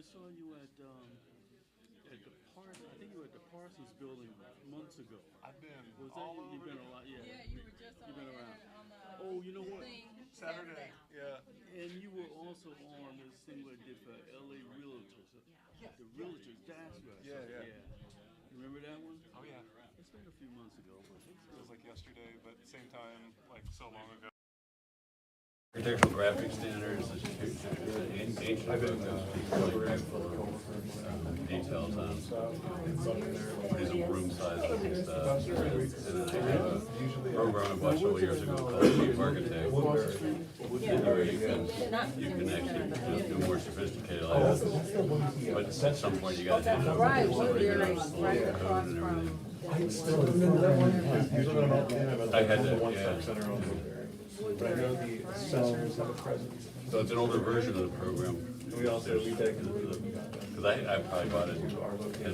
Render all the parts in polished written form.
saw you at the I think you were at the Parsons building months ago. I've been Was that all you? over. You've been a lot, yeah. Yeah, you were just You've on been around. there on the Oh, you know what? thing Saturday. Yeah. And you were also on this thing where I did for LA Realtors. The Realtors, that's right. Yeah. You remember that one? Oh yeah. It's been a few months ago, but it's Feels like yesterday, but same time, like so long ago. Architectural graphic standards, ancient details on reasonable room sizes and stuff. And then I have a program I bought several years ago called Chief Architect, where you can actually do more sophisticated layouts. But at some point you got to do Right, somebody we're who knows right the across code and from. everything. I had to, But I know the assessors have a presence. So it's an older version of the program. We dedicated Because I probably bought it 10,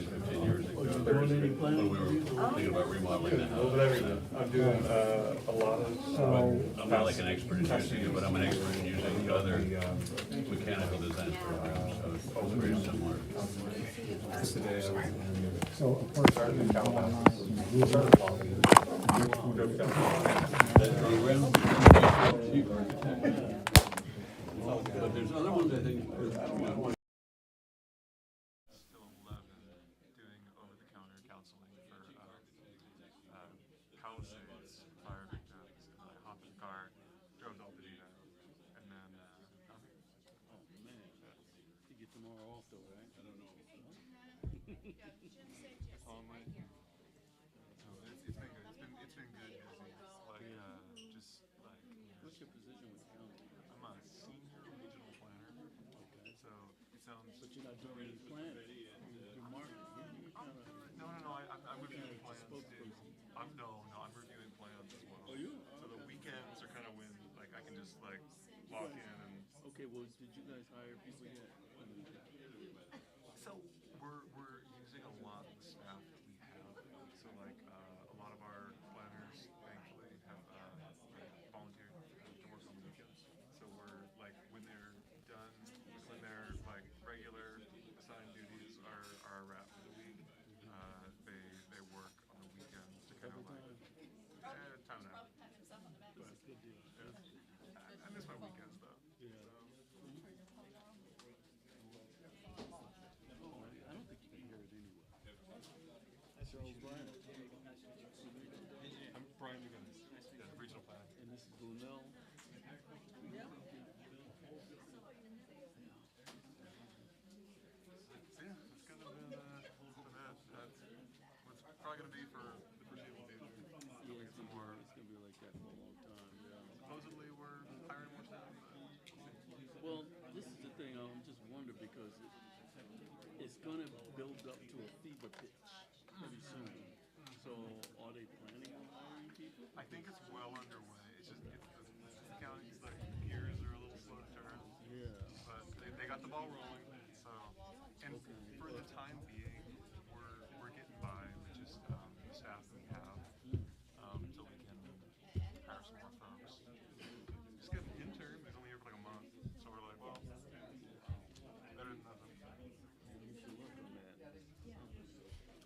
15 years ago. When we were thinking about remodeling the house. I'm doing a lot of. I'm not like an expert in using it, but I'm an expert in using other mechanical design programs, so it's very similar. Today, So, of course, That program, but there's other ones I think. Still 11, doing over-the-counter counseling for Palisades fire victims. I hopped in the car, drove to Pasadena, and then Oh man, you get tomorrow off though, right? I don't know. only. So it's been good. It's been good busy. Like just like What's your position with the county? I'm a senior regional planner. Okay. So it sounds. But you're not doing any planning. You're marketing. You kind of. No. I'm reviewing plans too. spokesperson. I'm reviewing plans as well. Oh, you? So the weekends are kind of when like I can just like walk in and. Okay, well, did you guys hire people yet? So we're using a lot of the staff that we have. So like a lot of our planners, thankfully, have volunteered to work on the weekends. So we're like when they're done, when their like regular assigned duties are a wrap for the week, they work on the weekends to kind of like time and a half. Good deal. I miss my weekends though. Yeah. I don't think you can hear it anyway. That's Charles Bryant. I'm Brian McGinnis, yeah, regional planner. And this is Lunell. So yeah, it's kind of been that. That's what's probably going to be for the foreseeable future. We'll get some more. It's gonna be like that for a long time. Yeah. Supposedly we're hiring more staff. Well, this is the thing. I'm just wondering because it's gonna build up to a fever pitch pretty soon. So, are they planning on hiring people? I think it's well underway. It's just the county's like gears are a little slow to turn, Yeah. but they got the ball rolling. So, and for the time being, we're getting by with just the staff that we have, so we can hire some more folks. Just get an intern who's only here for like a month, so we're like, well, better than nothing. You should work on that.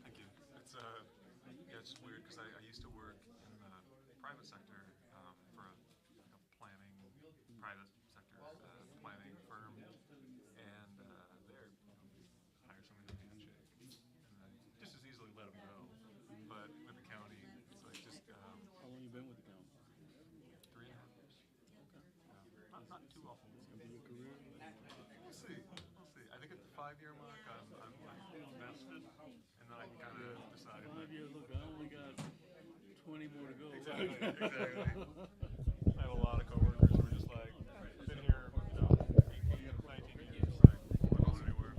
Thank you. It's yeah, it's just weird because I used to work in the private sector for a planning private sector planning firm, and they're hire somebody with a handshake, and then just as easily let them go. But with the county, it's like just How long you been with the county? 3.5 years. Okay. Not too awful. It's gonna be your career. We'll see. I think at the 5-year mark, I'm like vested, and then I can kind of decide. 5 years. Look, I only got 20 more to go. Exactly. I have a lot of coworkers who are just like, been here, 18, 19 years, like, we're not going anywhere.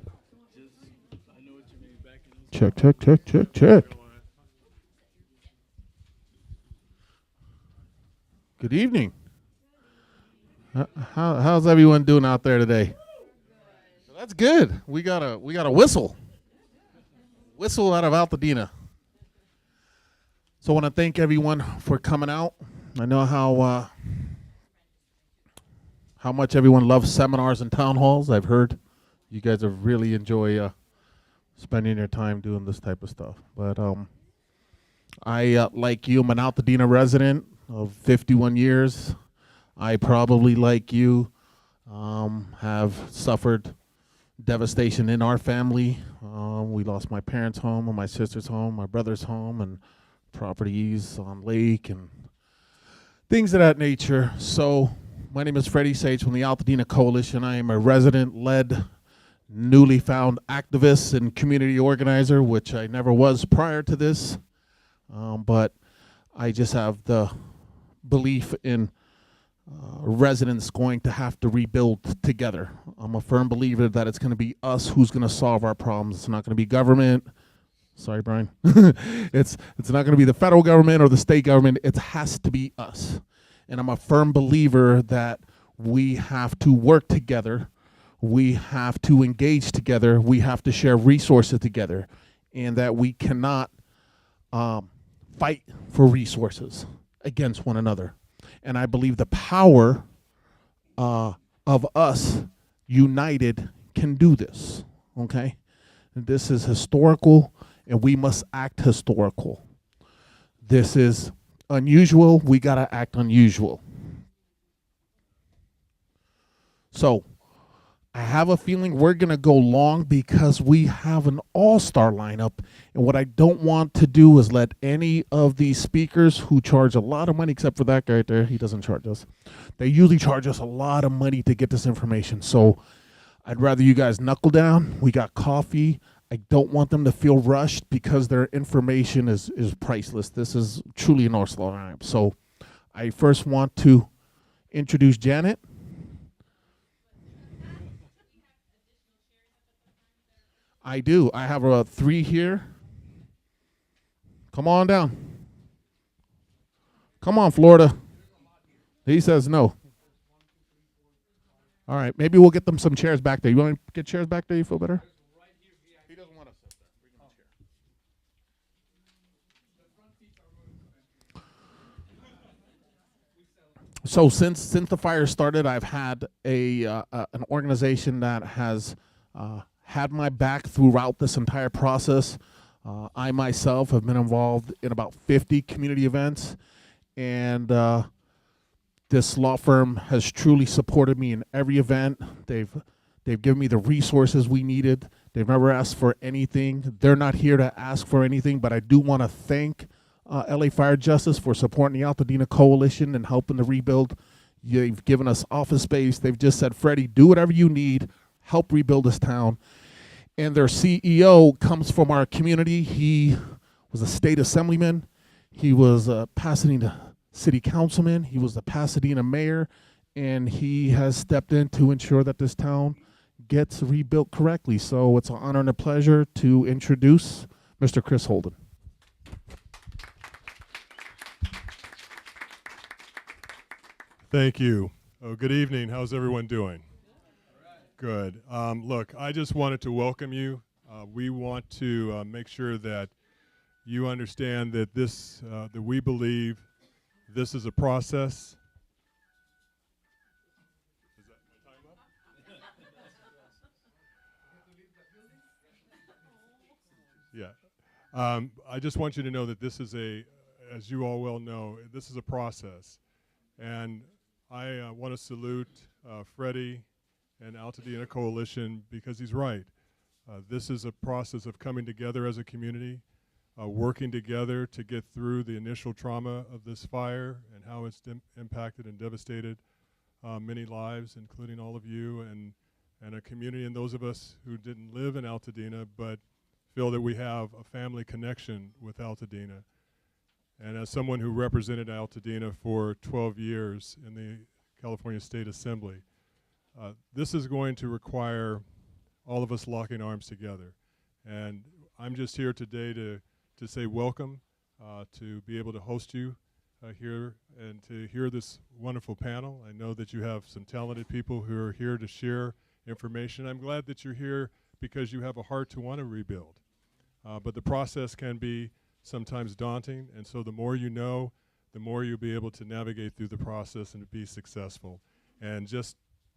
Just, I know what you mean. Back in those Check. Good evening. How's everyone doing out there today? That's good. We got a whistle. Whistle out of Altadena. So I want to thank everyone for coming out. I know how much everyone loves seminars and town halls. I've heard You guys have really enjoy spending your time doing this type of stuff. But I, like you, I'm an Altadena resident of 51 years. I probably, like you, have suffered devastation in our family. We lost my parents' home and my sister's home, my brother's home, and properties on lake and things of that nature. So my name is Freddy Sayegh from the Altadena Coalition. I am a resident-led, newly found activist and community organizer, which I never was prior to this. But I just have the belief in residents going to have to rebuild together. I'm a firm believer that it's going to be us who's going to solve our problems. It's not going to be government. Sorry, Brian. It's not going to be the federal government or the state government. It has to be us. And I'm a firm believer that we have to work together. We have to engage together. We have to share resources together, and that we cannot fight for resources against one another. And I believe the power of us united can do this, okay? And this is historical, and we must act historical. This is unusual. We got to act unusual. So I have a feeling we're going to go long because we have an all-star lineup. And what I don't want to do is let any of these speakers who charge a lot of money, except for that guy right there, he doesn't charge us. They usually charge us a lot of money to get this information. So I'd rather you guys knuckle down. We got coffee. I don't want them to feel rushed because their information is priceless. This is truly an all-star lineup. So I first want to introduce Janet. I do. I have 3 here. Come on down. Come on, Florida. He says no. All right. Maybe we'll get them some chairs back there. You want to get chairs back there? You feel better? He doesn't want to sit there. Bring him a chair. So since the fire started, I've had an organization that has had my back throughout this entire process. I myself have been involved in about 50 community events, and this law firm has truly supported me in every event. They've given me the resources we needed. They've never asked for anything. They're not here to ask for anything, but I do want to thank LA Fire Justice for supporting the Altadena Coalition and helping to rebuild. They've given us office space. They've just said, Freddie, do whatever you need, help rebuild this town. And their CEO comes from our community. He was a state assemblyman. He was a Pasadena city councilman. He was the Pasadena mayor. And he has stepped in to ensure that this town gets rebuilt correctly. So it's an honor and a pleasure to introduce Mr. Chris Holden. Thank you. Oh, good evening. How's everyone doing? Good. Look, I just wanted to welcome you. We want to make sure that you understand that that we believe this is a process. Is that my time up? Yeah. I just want you to know that this is as you all well know, this is a process. And I want to salute Freddie and Altadena Coalition because he's right. This is a process of coming together as a community, working together to get through the initial trauma of this fire and how it's impacted and devastated many lives, including all of you and a community and those of us who didn't live in Altadena but feel that we have a family connection with Altadena. And as someone who represented Altadena for 12 years in the California State Assembly, this is going to require all of us locking arms together. And I'm just here today to say welcome, to be able to host you here and to hear this wonderful panel. I know that you have some talented people who are here to share information. I'm glad that you're here because you have a heart to want to rebuild. But the process can be sometimes daunting, and so the more you know, the more you'll be able to navigate through the process and be successful. And just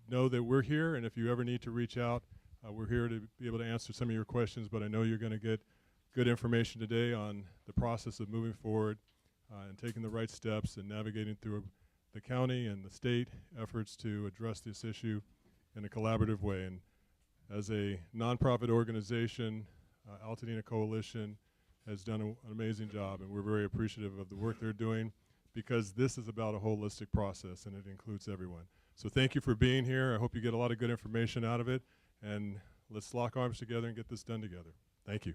know that we're here, and if you ever need to reach out, We're here to be able to answer some of your questions, but I know you're going to get good information today on the process of moving forward and taking the right steps and navigating through the county and the state efforts to address this issue in a collaborative way. And as a nonprofit organization, Altadena Coalition has done an amazing job, and we're very appreciative of the work they're doing, because this is about a holistic process and it includes everyone. So thank you for being here. I hope you get a lot of good information out of it, and let's lock arms together and get this done together. Thank you.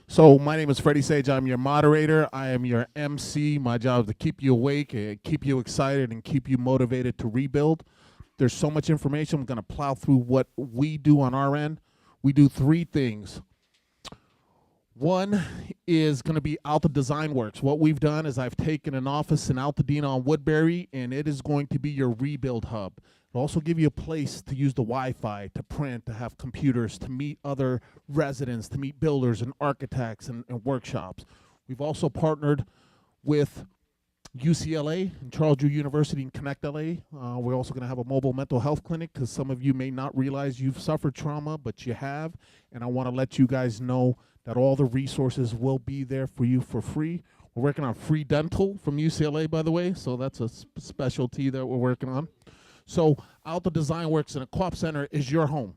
So my name is Freddy Sayegh. I'm your moderator. I am your MC. My job is to keep you awake, keep you excited, and keep you motivated to rebuild. There's so much information. I'm going to plow through what we do on our end. We do 3 things. One is going to be Alta Design Works. What we've done is I've taken an office in Altadena on Woodbury, and it is going to be your rebuild hub. It'll also give you a place to use the Wi-Fi, to print, to have computers, to meet other residents, to meet builders and architects and workshops. We've also partnered with UCLA and Charles Drew University in Connect LA. We're also going to have a mobile mental health clinic, because some of you may not realize you've suffered trauma, but you have. And I want to let you guys know that all the resources will be there for you for free. We're working on free dental from UCLA, by the way, so that's a specialty that we're working on. So Alta Design Works and a co-op center is your home.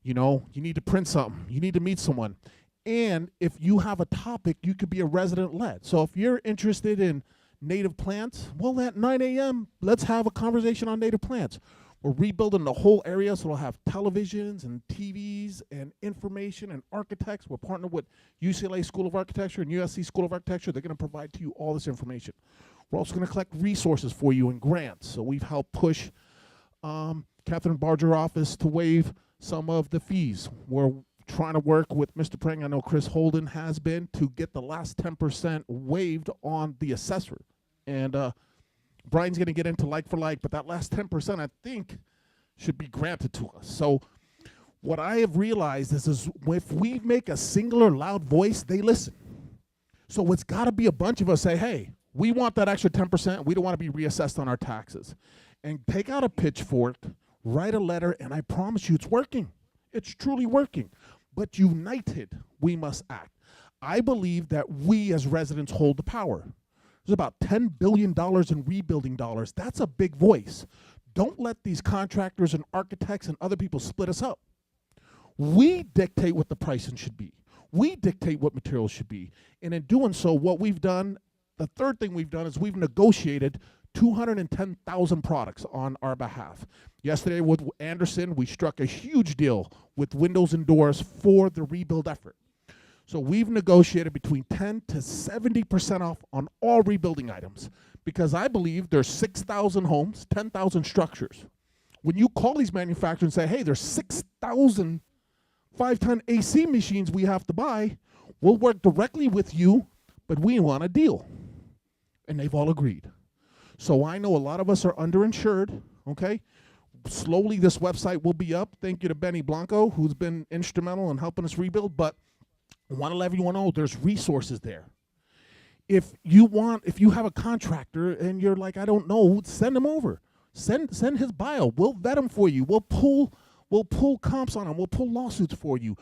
You know, you need to print something. You need to meet someone. And if you have a topic, you could be a resident-led. So if you're interested in native plants, well, at 9 a.m., let's have a conversation on native plants. We're rebuilding the whole area, so we'll have televisions and TVs and information and architects. We're partnered with UCLA School of Architecture and USC School of Architecture. They're going to provide to you all this information. We're also going to collect resources for you and grants. So we've helped push Catherine Barger office to waive some of the fees. We're trying to work with Mr. Prang, I know Chris Holden has been, to get the last 10% waived on the assessor. And Brian's going to get into like for like, but that last 10% I think should be granted to us. So what I have realized is if we make a singular loud voice, they listen. So it's got to be a bunch of us say, hey, we want that extra 10%. We don't want to be reassessed on our taxes. And take out a pitchfork, write a letter, and I promise you it's working. It's truly working. But united, we must act. I believe that we as residents hold the power. There's about $10 billion in rebuilding dollars. That's a big voice. Don't let these contractors and architects and other people split us up. We dictate what the pricing should be. We dictate what materials should be. And in doing so, what we've done, the third thing we've done is we've negotiated 210,000 products on our behalf. Yesterday with Anderson, we struck a huge deal with windows and doors for the rebuild effort. So we've negotiated between 10 to 70% off on all rebuilding items, because I believe there's 6,000 homes, 10,000 structures. When you call these manufacturers and say, hey, there's 6,000 5-ton AC machines we have to buy, we'll work directly with you, but we want a deal. And they've all agreed. So I know a lot of us are underinsured, okay? Slowly this website will be up. Thank you to Benny Blanco, who's been instrumental in helping us rebuild, but I want to let everyone know there's resources there. If you have a contractor and you're like, I don't know, send him over. Send his bio. We'll vet him for you. We'll pull comps on him. We'll pull lawsuits for you.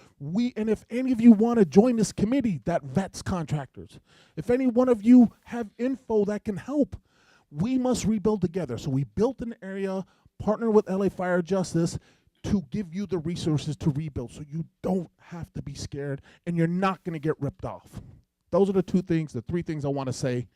And if any of you want to join this committee that vets contractors, if any one of you have info that can help, we must rebuild together. So we built an area, partner with LA Fire Justice, to give you the resources to rebuild, so you don't have to be scared and you're not going to get ripped off. Those are the 3 things I want to say.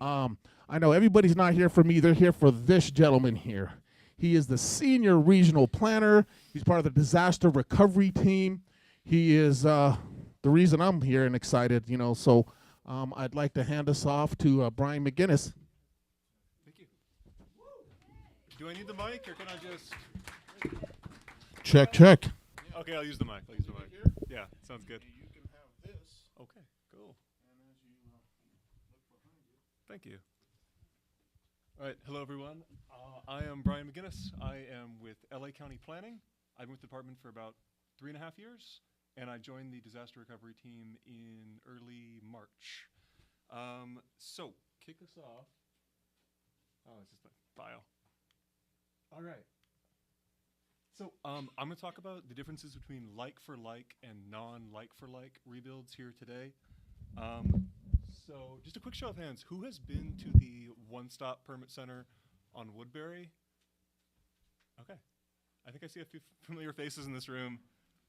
I know everybody's not here for me. They're here for this gentleman here. He is the senior regional planner. He's part of the disaster recovery team. He is the reason I'm here and excited, you know. So I'd like to hand us off to Brian McGinnis. Thank you. Do I need the mic, or can I just... Check. Okay, I'll use the mic. Yeah, sounds good. You can have this. Okay, cool. And as you look behind you. Thank you. All right, hello everyone. I am Brian McGinnis. I am with LA County Planning. I've been with the department for about 3.5 years, and I joined the disaster recovery team in early March. So, kick us off. Oh, it's just a file. All right. So I'm going to talk about the differences between like-for-like and non-like-for-like rebuilds here today. So just a quick show of hands. Who has been to the One Stop Permit Center on Woodbury? Okay. I think I see a few familiar faces in this room.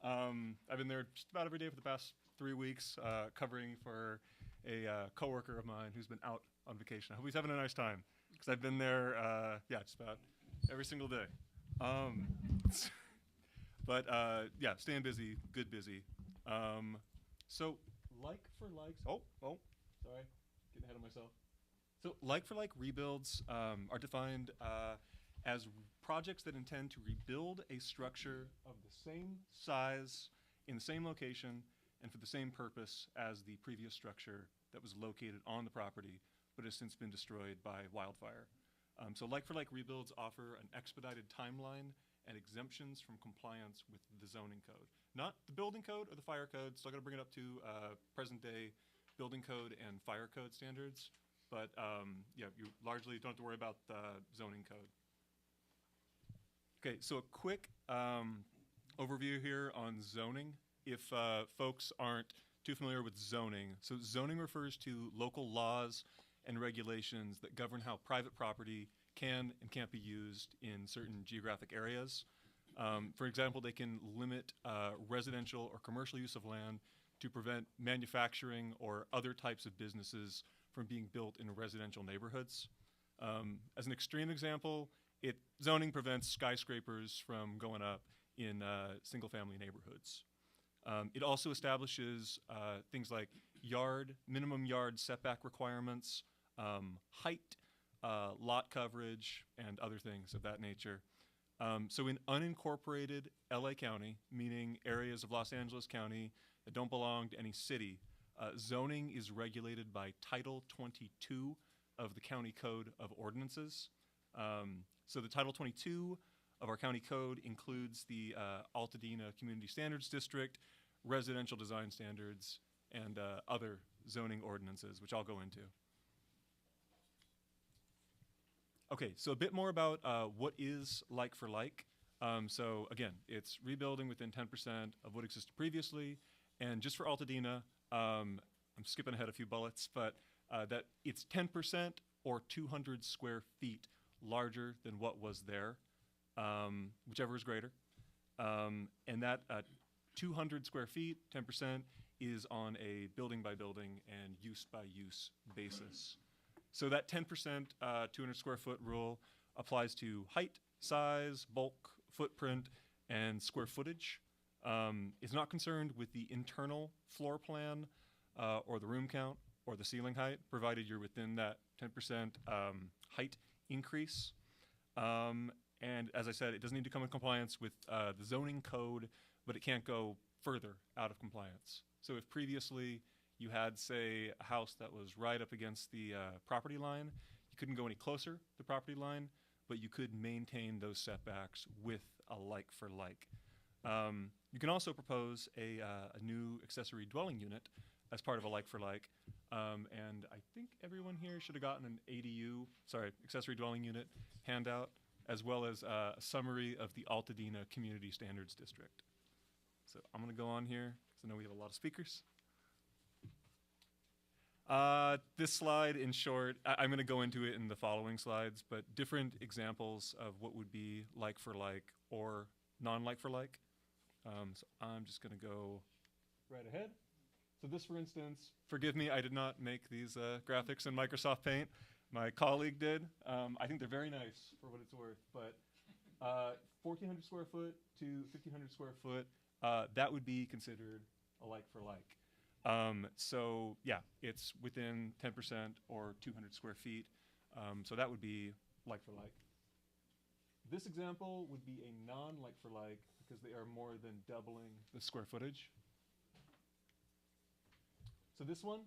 I've been there just about every day for the past 3 weeks, covering for a coworker of mine who's been out on vacation. I hope he's having a nice time, because I've been there, just about every single day. But yeah, staying busy, good busy. So like-for-likes, sorry, getting ahead of myself. So like-for-like rebuilds are defined as projects that intend to rebuild a structure of the same size, in the same location, and for the same purpose as the previous structure that was located on the property, but has since been destroyed by wildfire. So like-for-like rebuilds offer an expedited timeline and exemptions from compliance with the zoning code. Not the building code or the fire code, still gotta bring it up to present day building code and fire code standards, but yeah, you largely don't have to worry about the zoning code. Okay, so a quick overview here on zoning. If folks aren't too familiar with zoning, so zoning refers to local laws and regulations that govern how private property can and can't be used in certain geographic areas. For example, they can limit residential or commercial use of land to prevent manufacturing or other types of businesses from being built in residential neighborhoods. As an extreme example, zoning prevents skyscrapers from going up in single-family neighborhoods. It also establishes things like minimum yard setback requirements, height, lot coverage, and other things of that nature. So in unincorporated LA County, meaning areas of Los Angeles County that don't belong to any city, zoning is regulated by Title 22 of the County Code of Ordinances. So the Title 22 of our county code includes the Altadena Community Standards District, residential design standards, and other zoning ordinances, which I'll go into. Okay, so a bit more about what is like for like. So again, it's rebuilding within 10% of what existed previously. And just for Altadena, I'm skipping ahead a few bullets, but that it's 10% or 200 square feet larger than what was there, whichever is greater. And that 200 square feet, 10%, is on a building by building and use by use basis. So that 10%, 200 square foot rule applies to height, size, bulk, footprint, and square footage. It's not concerned with the internal floor plan or the room count or the ceiling height, provided you're within that 10% height increase. And as I said, it doesn't need to come in compliance with the zoning code, but it can't go further out of compliance. So if previously you had, say, a house that was right up against the property line, you couldn't go any closer to the property line, but you could maintain those setbacks with a like for like. You can also propose a new accessory dwelling unit as part of a like for like. And I think everyone here should have gotten an accessory dwelling unit handout, as well as a summary of the Altadena Community Standards District. So I'm gonna go on here, because I know we have a lot of speakers. This slide, in short, I'm gonna go into it in the following slides, but different examples of what would be like for like or non-like for like. So I'm just gonna go right ahead. So this, for instance, forgive me, I did not make these graphics in Microsoft Paint. My colleague did. I think they're very nice for what it's worth, but 1,400 square foot to 1,500 square foot, that would be considered a like for like. So yeah, it's within 10% or 200 square feet. So that would be like for like. This example would be a non-like for like because they are more than doubling the square footage. So this one,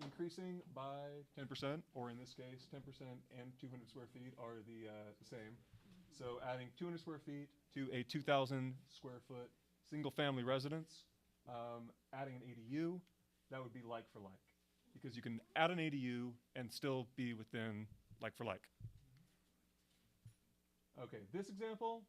increasing by 10%, or in this case, 10% and 200 square feet are the same. So adding 200 square feet to a 2,000 square foot single family residence, adding an ADU, that would be like for like. Because you can add an ADU and still be within like for like. Okay, this example,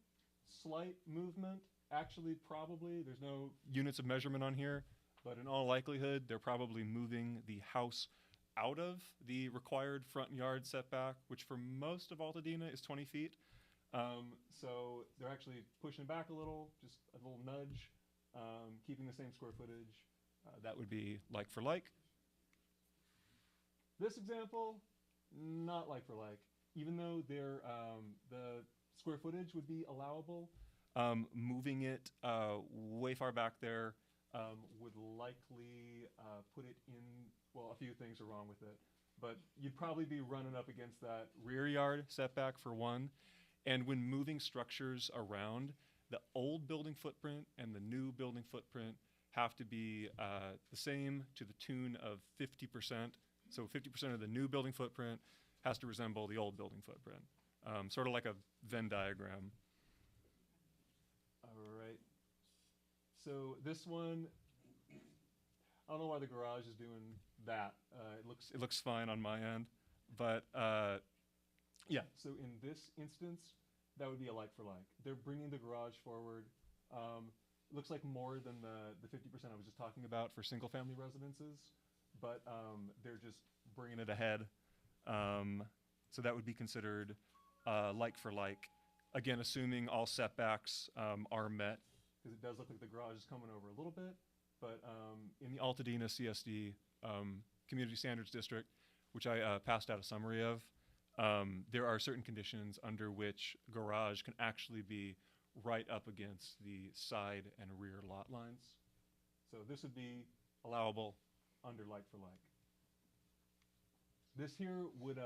slight movement. Actually, probably, there's no units of measurement on here, but in all likelihood, they're probably moving the house out of the required front yard setback, which for most of Altadena is 20 feet. So they're actually pushing back a little, just a little nudge, keeping the same square footage. That would be like for like. This example, not like for like. Even though they're, the square footage would be allowable, moving it way far back there would likely put it in, well, a few things are wrong with it, but you'd probably be running up against that rear yard setback for one. And when moving structures around, the old building footprint and the new building footprint have to be the same to the tune of 50%. So 50% of the new building footprint has to resemble the old building footprint. Sort of like a Venn diagram. All right. So this one, I don't know why the garage is doing that. It looks fine on my end, but yeah. So in this instance, that would be a like for like. They're bringing the garage forward. It looks like more than the 50% I was just talking about for single family residences, but they're just bringing it ahead. So that would be considered like for like. Again, assuming all setbacks are met, because it does look like the garage is coming over a little bit, but in the Altadena CSD Community Standards District, which I passed out a summary of, there are certain conditions under which garage can actually be right up against the side and rear lot lines. So this would be allowable under like for like. This here would,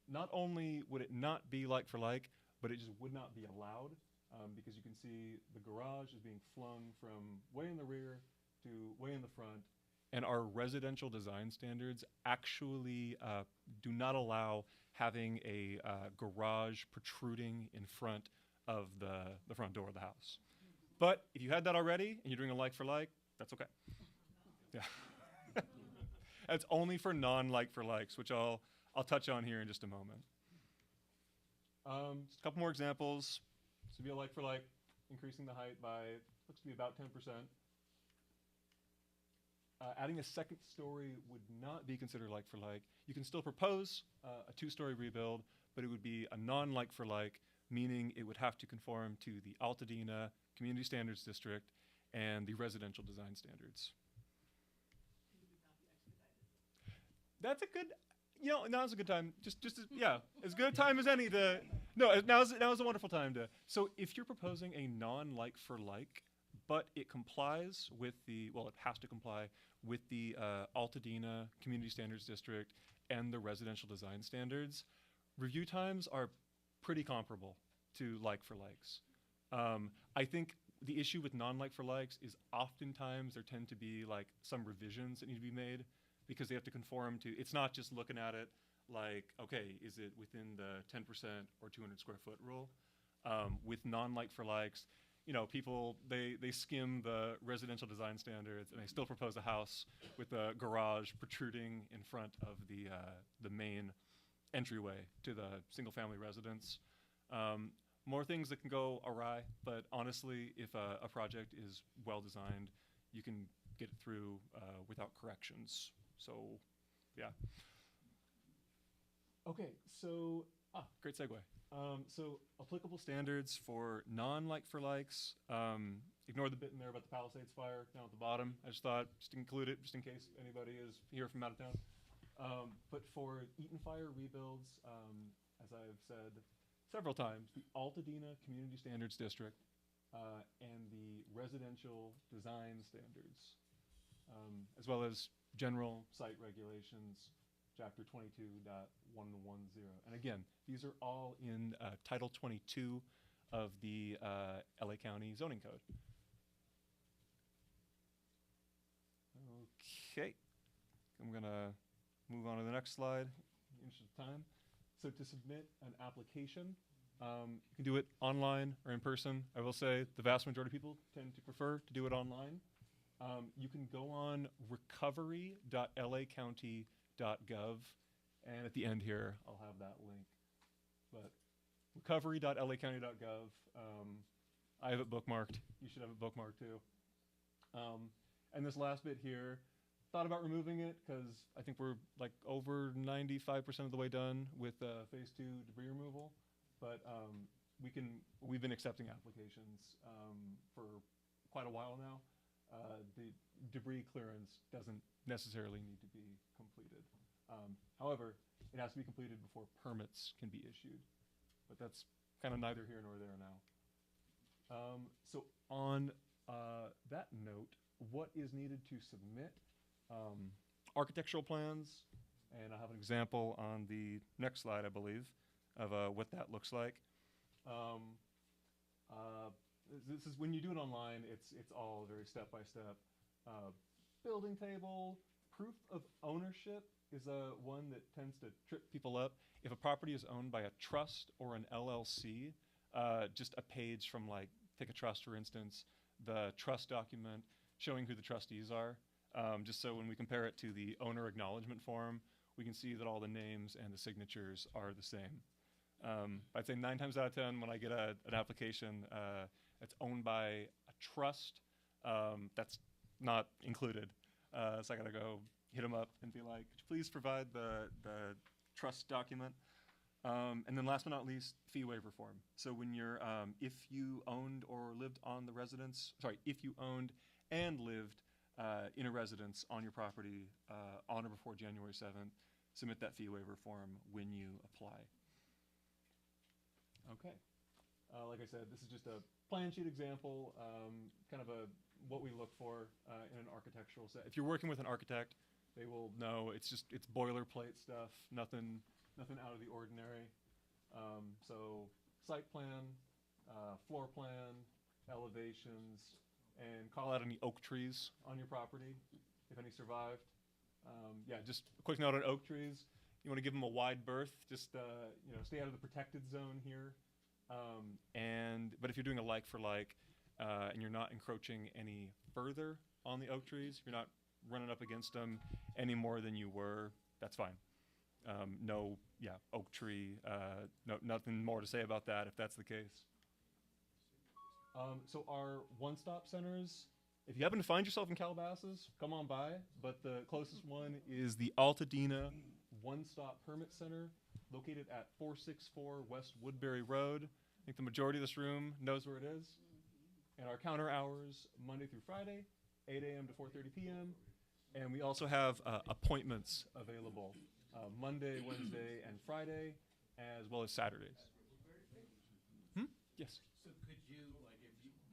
not only would it not be like for like, but it just would not be allowed because you can see the garage is being flung from way in the rear to way in the front. And our residential design standards actually do not allow having a garage protruding in front of the front door of the house. But if you had that already and you're doing a like for like, that's okay. Yeah. That's only for non-like for likes, which I'll touch on here in just a moment. Just a couple more examples. This would be a like for like, increasing the height by, looks to be about 10%. Adding a second story would not be considered like for like. You can still propose a 2-story rebuild, but it would be a non-like for like, meaning it would have to conform to the Altadena Community Standards District and the residential design standards. That's a good, now's a good time. Yeah, as good a time as any to, now's a wonderful time to. So if you're proposing a non-like for like, but it complies with it has to comply with the Altadena Community Standards District and the residential design standards, review times are pretty comparable to like for likes. I think the issue with non-like for likes is oftentimes there tend to be like some revisions that need to be made because they have to conform to, it's not just looking at it like, okay, is it within the 10% or 200 square foot rule? With non-like for likes, people, they skim the residential design standards and they still propose a house with a garage protruding in front of the main entryway to the single family residence. More things that can go awry, but honestly, if a project is well designed, you can get it through without corrections. So, yeah. Okay, so, great segue. So applicable standards for non-like for likes. Ignore the bit in there about the Palisades fire down at the bottom. I just thought, just include it, just in case anybody is here from out of town. But for Eaton Fire rebuilds, as I've said several times, the Altadena Community Standards District and the residential design standards, as well as general site regulations, Chapter 22.110. And again, these are all in Title 22 of the LA County Zoning Code. Okay, I'm going to move on to the next slide in the interest of time. So to submit an application, you can do it online or in person. I will say the vast majority of people tend to prefer to do it online. You can go on recovery.lacounty.gov And at the end here, I'll have that link. But recovery.lacounty.gov. I have it bookmarked. You should have it bookmarked too. And this last bit here, thought about removing it because I think we're like over 95% of the way done with phase 2 debris removal. But we've been accepting applications for quite a while now. The debris clearance doesn't necessarily need to be completed. However, it has to be completed before permits can be issued. But that's kind of neither here nor there now. So on that note, what is needed to submit? Architectural plans, and I have an example on the next slide, I believe, of what that looks like. This is when you do it online, it's all very step-by-step. Building table, proof of ownership is one that tends to trip people up. If a property is owned by a trust or an LLC, just a page from like, take a trust for instance, the trust document showing who the trustees are, just so when we compare it to the owner acknowledgement form, we can see that all the names and the signatures are the same. I'd say 9 times out of 10 when I get an application that's owned by a trust, that's not included. So I gotta go hit them up and be like, could you please provide the trust document? And then last but not least, fee waiver form. So when you're, if you owned or lived on the residence, sorry, if you owned and lived in a residence on your property on or before January 7th, submit that fee waiver form when you apply. Okay. Like I said, this is just a plan sheet example, kind of what we look for in an architectural set. If you're working with an architect, they will know it's boilerplate stuff, nothing out of the ordinary. So site plan, floor plan, elevations, and call out any oak trees on your property, if any survived. Yeah, just a quick note on oak trees. You want to give them a wide berth, just stay out of the protected zone here. But if you're doing a like for like, and you're not encroaching any further on the oak trees, you're not running up against them any more than you were, that's fine. No, yeah, oak tree, nothing more to say about that if that's the case. So our one-stop centers, if you happen to find yourself in Calabasas, come on by, but the closest one is the Pasadena One-Stop Permit Center, located at 464 West Woodbury Road. I think the majority of this room knows where it is. And our counter hours, Monday through Friday, 8 a.m. to 4:30 p.m. And we also have appointments available Monday, Wednesday, and Friday, as well as Saturdays. Yes? So could you, like,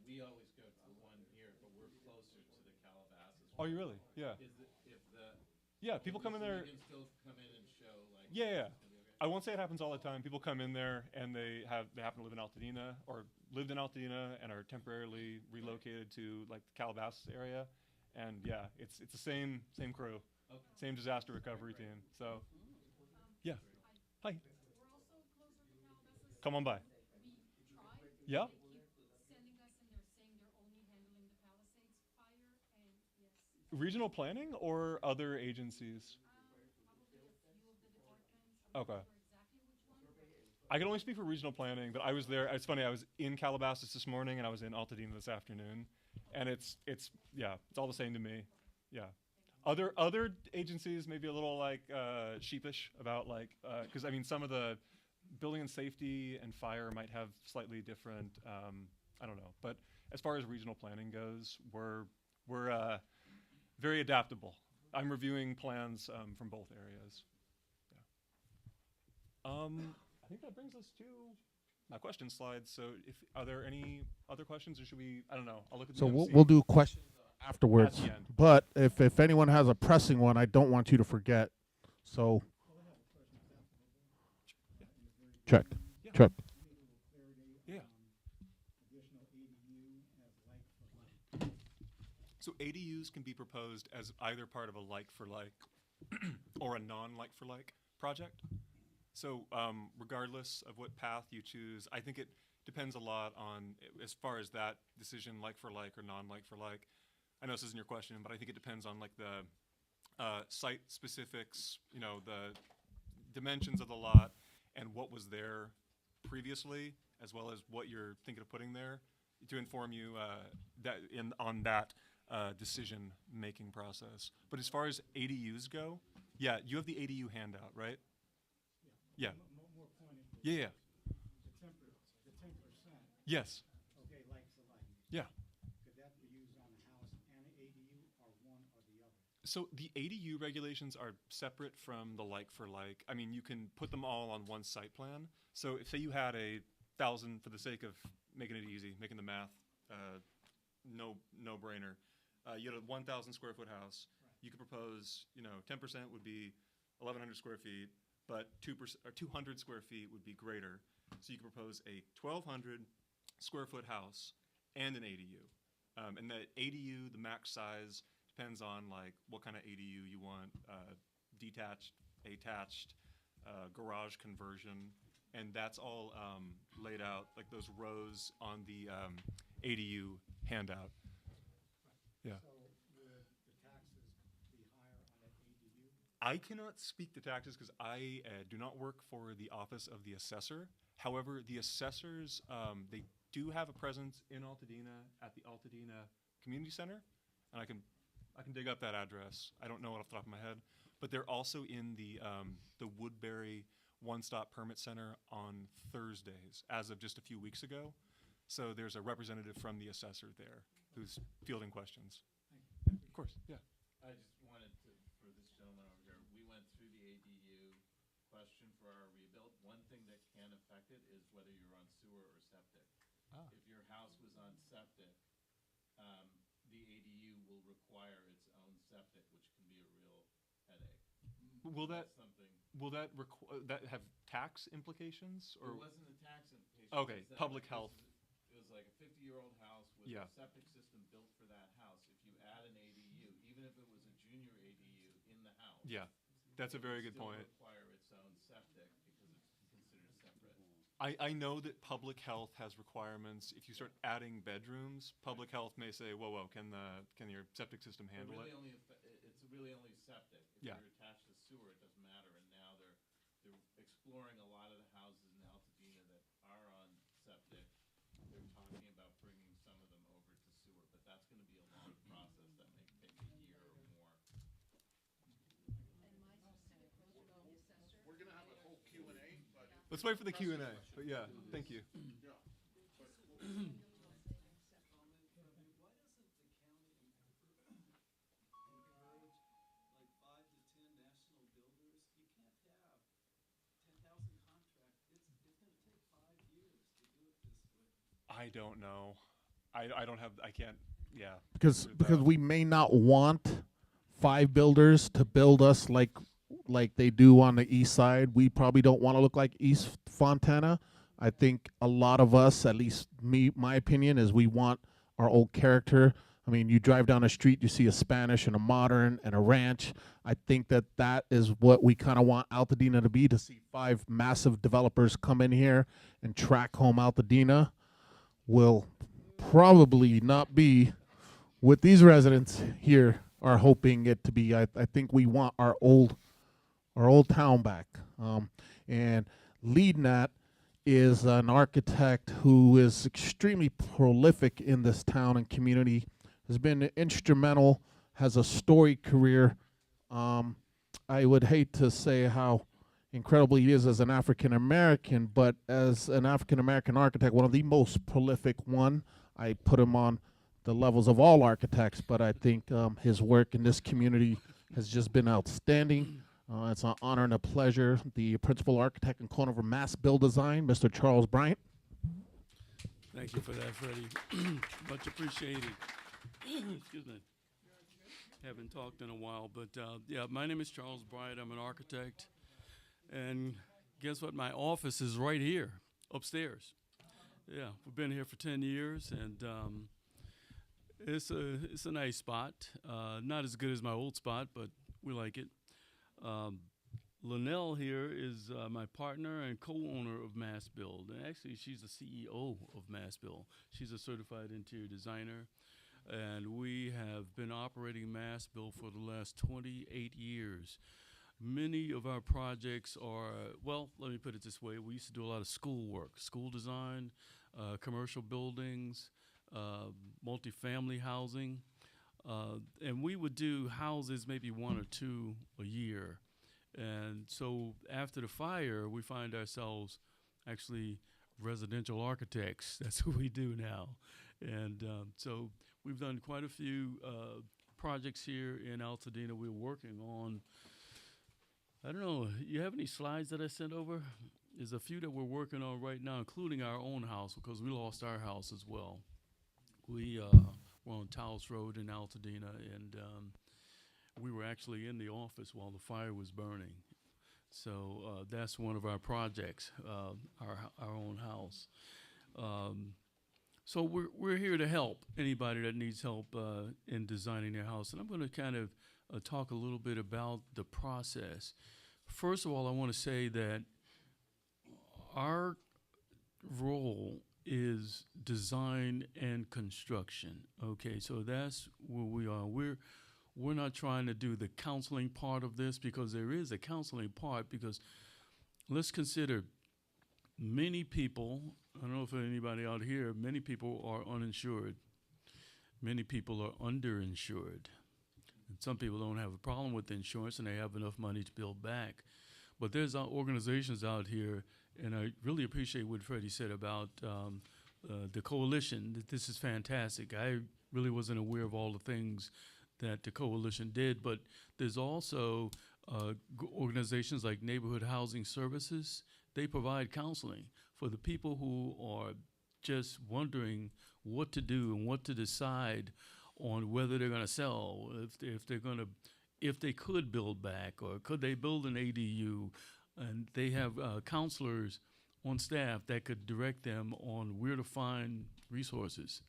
we always go to the one here, but we're closer to the Calabasas. Oh, you really? Yeah. Yeah, people come in there. You can still come in and show, like. Yeah. It's gonna be okay? I won't say it happens all the time. People come in there and they happen to live in Altadena or lived in Altadena and are temporarily relocated to like the Calabasas area. And yeah, it's the same crew, Okay. same disaster recovery team. So, yeah. Hi. We're also closer to Calabasas. Come on by. We tried. Yeah. They keep sending us and they're saying they're only handling the Palisades fire and yes. Regional planning or other agencies? Probably a few of the departments. Okay. I'm not sure exactly which one. I can only speak for regional planning, but I was there. It's funny. I was in Calabasas this morning and I was in Altadena this afternoon, and it's all the same to me. Yeah. Other agencies may be a little like sheepish about like because I mean some of the building and safety and fire might have slightly different. I don't know, but as far as regional planning goes, we're very adaptable. I'm reviewing plans from both areas. Yeah. I think that brings us to my question slide. So, are there any other questions, or should we? I don't know. I'll look at the. So MC. we'll do questions afterwards. At the end. But if anyone has a pressing one, I don't want you to forget. So check. Yeah. Check. Yeah. So ADUs can be proposed as either part of a like-for-like or a non-like-for-like project. So regardless of what path you choose, I think it depends a lot on, as far as that decision, like-for-like or non-like-for-like. I know this isn't your question, but I think it depends on like the site specifics, you know, dimensions of the lot and what was there previously, as well as what you're thinking of putting there, to inform you on that decision-making process. But as far as ADUs go, yeah, you have the ADU handout, right? Yeah. More pointed. Yeah, yeah. The 10%. Yes. Okay, like for like. Yeah. Could that be used on a house and an ADU, or one or the other? So the ADU regulations are separate from the like for like. I mean, you can put them all on one site plan. So if, say you had 1,000, for the sake of making it easy, making the math no brainer. You had a 1,000 square foot house. Right. You could propose, 10% would be 1,100 square feet, but 2% or 200 square feet would be greater. So you could propose a 1,200 square foot house and an ADU. And the ADU, the max size, depends on like what kind of ADU you want, detached, attached, garage conversion, and that's all laid out, like those rows on the ADU handout. Yeah. So would the taxes be higher on that ADU? I cannot speak to taxes because I do not work for the office of the assessor. However, the assessors, they do have a presence in Altadena at the Altadena Community Center, and I can dig up that address. I don't know it off the top of my head, but they're also in the Woodbury One-Stop Permit Center on Thursdays, as of just a few weeks ago. So there's a representative from the assessor there who's fielding questions. Of course, yeah. I just wanted to, for this gentleman over here, we went through the ADU question for our rebuild. One thing that can affect it is whether you're on sewer or septic. If your house was on septic, the ADU will require its own septic, which can be a real headache. Will that That's something. will that that have tax implications or? It wasn't a tax implication. Okay, It's that public this health. It was like a 50-year-old house with Yeah. a septic system built for that house. If you add an ADU, even if it was a junior ADU in the house. Yeah, that's a very it good would point. still require its own septic because it's considered separate. I know that public health has requirements. If you start adding bedrooms, public health may say, whoa, can your septic system handle it? It's really only septic. If Yeah. you're attached to sewer, it doesn't matter. And now they're exploring a lot of the houses in Altadena that are on septic. They're talking about bringing some of them over to sewer, but that's going to be a long process. That may take a year or more. We're gonna have a whole Q&A, but Let's wait for the Q&A. But yeah, thank you. I don't know. I can't, yeah. because we may not want 5 builders to build us like they do on the east side. We probably don't want to look like East Fontana. I think a lot of us, at least my opinion, is we want our old character. I mean, you drive down the street, you see a Spanish and a modern and a ranch. I think that is what we kind of want Altadena to be, to see 5 massive developers come in here and track home Altadena. Will probably not be what these residents here are hoping it to be. I think we want our old town back. And leading that is an architect who is extremely prolific in this town and community, has been instrumental, has a storied career. I would hate to say how incredible he is as an African American, but as an African American architect, one of the most prolific one. I put him on the levels of all architects, but I think his work in this community has just been outstanding. It's an honor and a pleasure. The principal architect and co-owner of Mass Build Design, Mr. Charles Bryant. Thank you for that, Freddie. Much appreciated. Excuse me. Haven't talked in a while, but yeah, my name is Charles Bryant. I'm an architect. And guess what? My office is right here, upstairs. Yeah, we've been here for 10 years, and it's a nice spot. Not as good as my old spot, but we like it. Linnell here is my partner and co-owner of Mass Build. And actually, she's the CEO of Mass Build. She's a certified interior designer. And we have been operating Mass Build for the last 28 years. Many of our projects are, well, let me put it this way. We used to do a lot of school work, school design, commercial buildings, multifamily housing. And we would do houses maybe one or two a year. And so after the fire, we find ourselves actually residential architects. That's what we do now. And so we've done quite a few projects here in Altadena. We're working on, I don't know, you have any slides that I sent over? There's a few that we're working on right now, including our own house, because we lost our house as well. We were on Taos Road in Altadena, and we were actually in the office while the fire was burning. So that's one of our projects, our own house. So we're here to help anybody that needs help in designing their house. And I'm going to kind of talk a little bit about the process. First of all, I want to say that our role is design and construction. Okay, so that's where we are. We're not trying to do the counseling part of this, because there is a counseling part, because let's consider many people, I don't know if anybody out here, many people are uninsured. Many people are underinsured. And some people don't have a problem with insurance and they have enough money to build back. But there's organizations out here, and I really appreciate what Freddie said about the coalition. This is fantastic. I really wasn't aware of all the things that the coalition did, but there's also organizations like Neighborhood Housing Services. They provide counseling for the people who are just wondering what to do and what to decide on whether they're going to sell, if they could build back, or could they build an ADU. And they have counselors on staff that could direct them on where to find resources.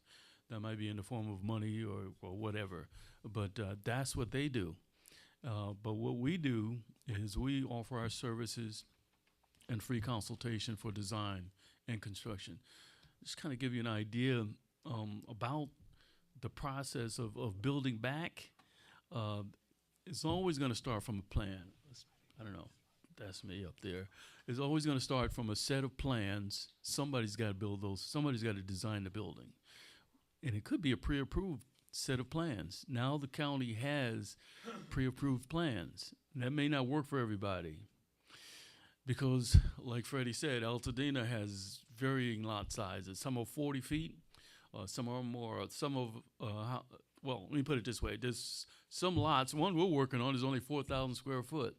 That might be in the form of money or whatever, but that's what they do. But what we do is we offer our services and free consultation for design and construction. Just kind of give you an idea about the process of building back. It's always going to start from a plan. I don't know. That's me up there. It's always going to start from a set of plans. Somebody's got to build those. Somebody's got to design the building. And it could be a pre-approved set of plans. Now the county has pre-approved plans. That may not work for everybody, because, like Freddie said, Altadena has varying lot sizes. Some are 40 feet, some are more. Some of, well, let me put it this way. There's some lots, one we're working on is only 4,000 square foot.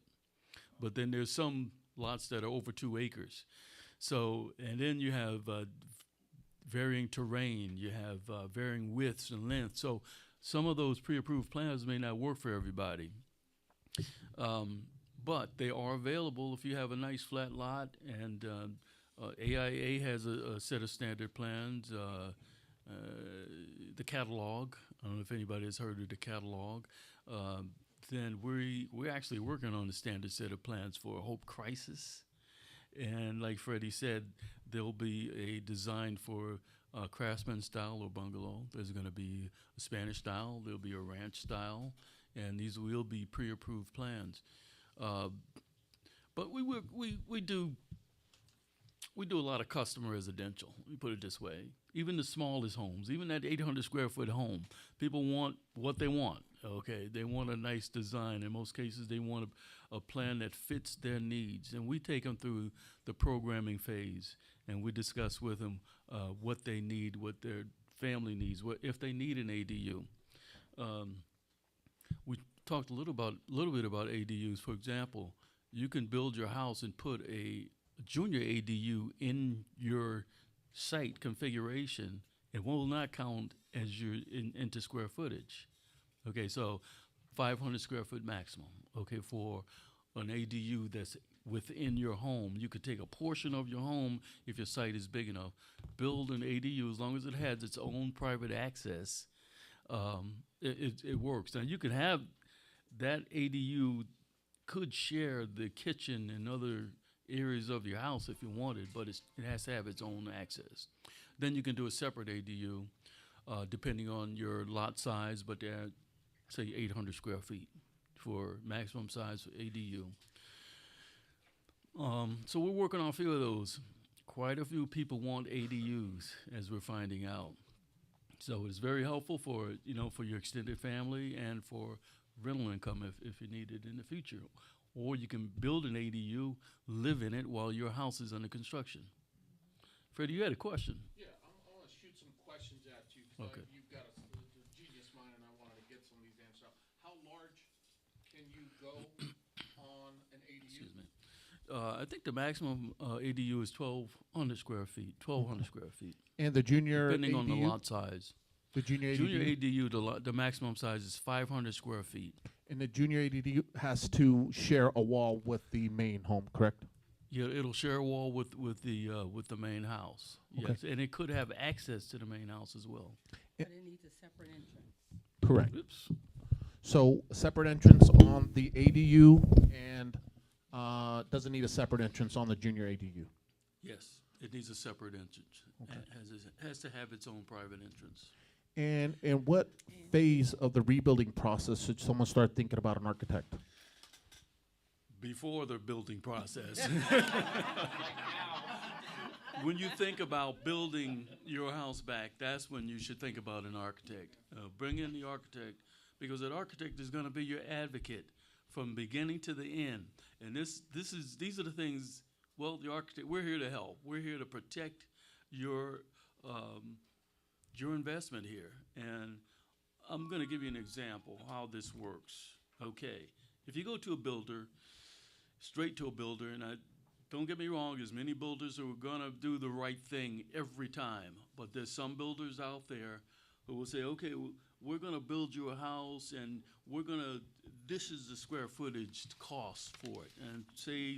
But then there's some lots that are over 2 acres. So, and then you have varying terrain, you have varying widths and lengths. So some of those pre-approved plans may not work for everybody. But they are available if you have a nice flat lot, and AIA has a set of standard plans, the catalog. I don't know if anybody has heard of the catalog. Then we're actually working on the standard set of plans for a Hope Crisis. And like Freddie said, there'll be a design for craftsman style or bungalow. There's going to be a Spanish style. There'll be a ranch style. And these will be pre-approved plans. But we do a lot of custom residential. Let me put it this way. Even the smallest homes, even that 800 square foot home, people want what they want. Okay, they want a nice design. In most cases, they want a plan that fits their needs. And we take them through the programming phase, and we discuss with them what they need, what their family needs, what if they need an ADU. We talked a little bit about ADUs. For example, you can build your house and put a junior ADU in your site configuration. It will not count as your into square footage. Okay, so 500 square foot maximum. Okay, for an ADU that's within your home, you could take a portion of your home if your site is big enough, build an ADU as long as it has its own private access. It works. Now you could have that ADU could share the kitchen and other areas of your house if you wanted, but it has to have its own access. Then you can do a separate ADU depending on your lot size, but they're, say, 800 square feet for maximum size for ADU. So we're working on a few of those. Quite a few people want ADUs, as we're finding out. So it's very helpful for, for your extended family and for rental income if you need it in the future. Or you can build an ADU, live in it while your house is under construction. Freddie, you had a question. Yeah, I want to shoot some questions at you because Okay. you've got a genius mind, and I wanted to get some of these answers out. How large can you go on an ADU? Excuse me. I think the maximum ADU is 1,200 square feet. 1,200 square feet, And the junior depending ADU? on the lot size. The junior Junior ADU? ADU, the maximum size is 500 square feet. And the junior ADU has to share a wall with the main home, correct? Yeah, it'll share a wall with the main house. Okay. Yes, and it could have access to the main house as well. But it needs a separate entrance. Correct. Oops. So a separate entrance on the ADU and doesn't need a separate entrance on the junior ADU. Yes, it needs a separate entrance. Okay. It has to have its own private entrance. And in what phase of the rebuilding process should someone start thinking about an architect? Before the building process. When you think about building your house back, that's when you should think about an architect. Bring in the architect, because that architect is going to be your advocate from beginning to the end. And these are the things. Well, the architect, we're here to help. We're here to protect your investment here. And I'm going to give you an example how this works. Okay, if you go to a builder, straight to a builder, and don't get me wrong, there's many builders who are gonna do the right thing every time, but there's some builders out there who will say, okay, we're gonna build you a house, and this is the square footage cost for it, and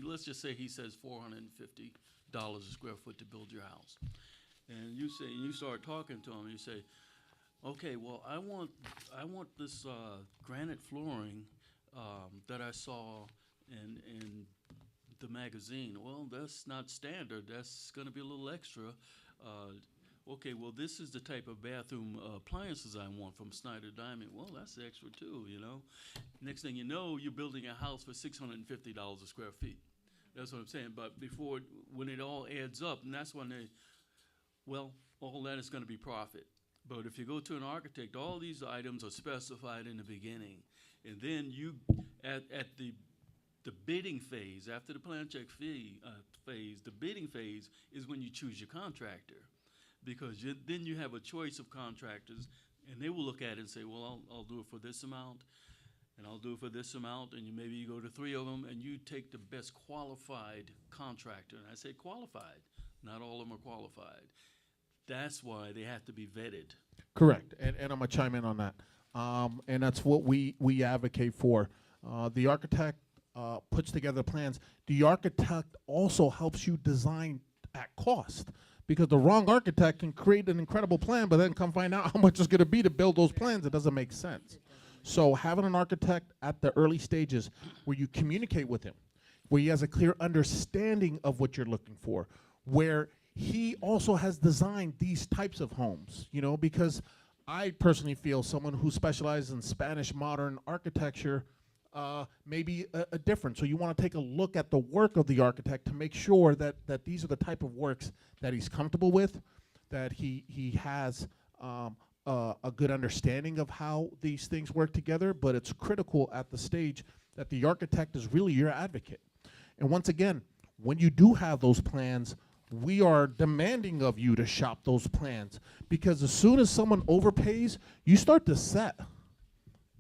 let's just say he says $450 a square foot to build your house, and you start talking to him, and you say, okay, well, I want this granite flooring that I saw in the magazine. Well, that's not standard. That's going to be a little extra. Okay, well, this is the type of bathroom appliances I want from Snyder Diamond. Well, that's extra too, Next thing you know, you're building a house for $650 a square feet. That's what I'm saying. But when it all adds up, and that's when all that is going to be profit. But if you go to an architect, all these items are specified in the beginning. And then you, at the bidding phase, after the plan check phase, the bidding phase is when you choose your contractor. Because then you have a choice of contractors, and they will look at it and say, well, I'll do it for this amount, and I'll do it for this amount, and maybe you go to 3 of them, and you take the best qualified contractor. And I say qualified. Not all of them are qualified. That's why they have to be vetted. Correct, and I'm gonna chime in on that. And that's what we advocate for. The architect puts together plans. The architect also helps you design at cost, because the wrong architect can create an incredible plan, but then come find out how much it's gonna be to build those plans. It doesn't make sense. So having an architect at the early stages where you communicate with him, where he has a clear understanding of what you're looking for, where he also has designed these types of homes, because I personally feel someone who specializes in Spanish modern architecture may be a different. So you want to take a look at the work of the architect to make sure that these are the type of works that he's comfortable with, that he has a good understanding of how these things work together. But it's critical at the stage that the architect is really your advocate. And once again, when you do have those plans, we are demanding of you to shop those plans, because as soon as someone overpays, you start to set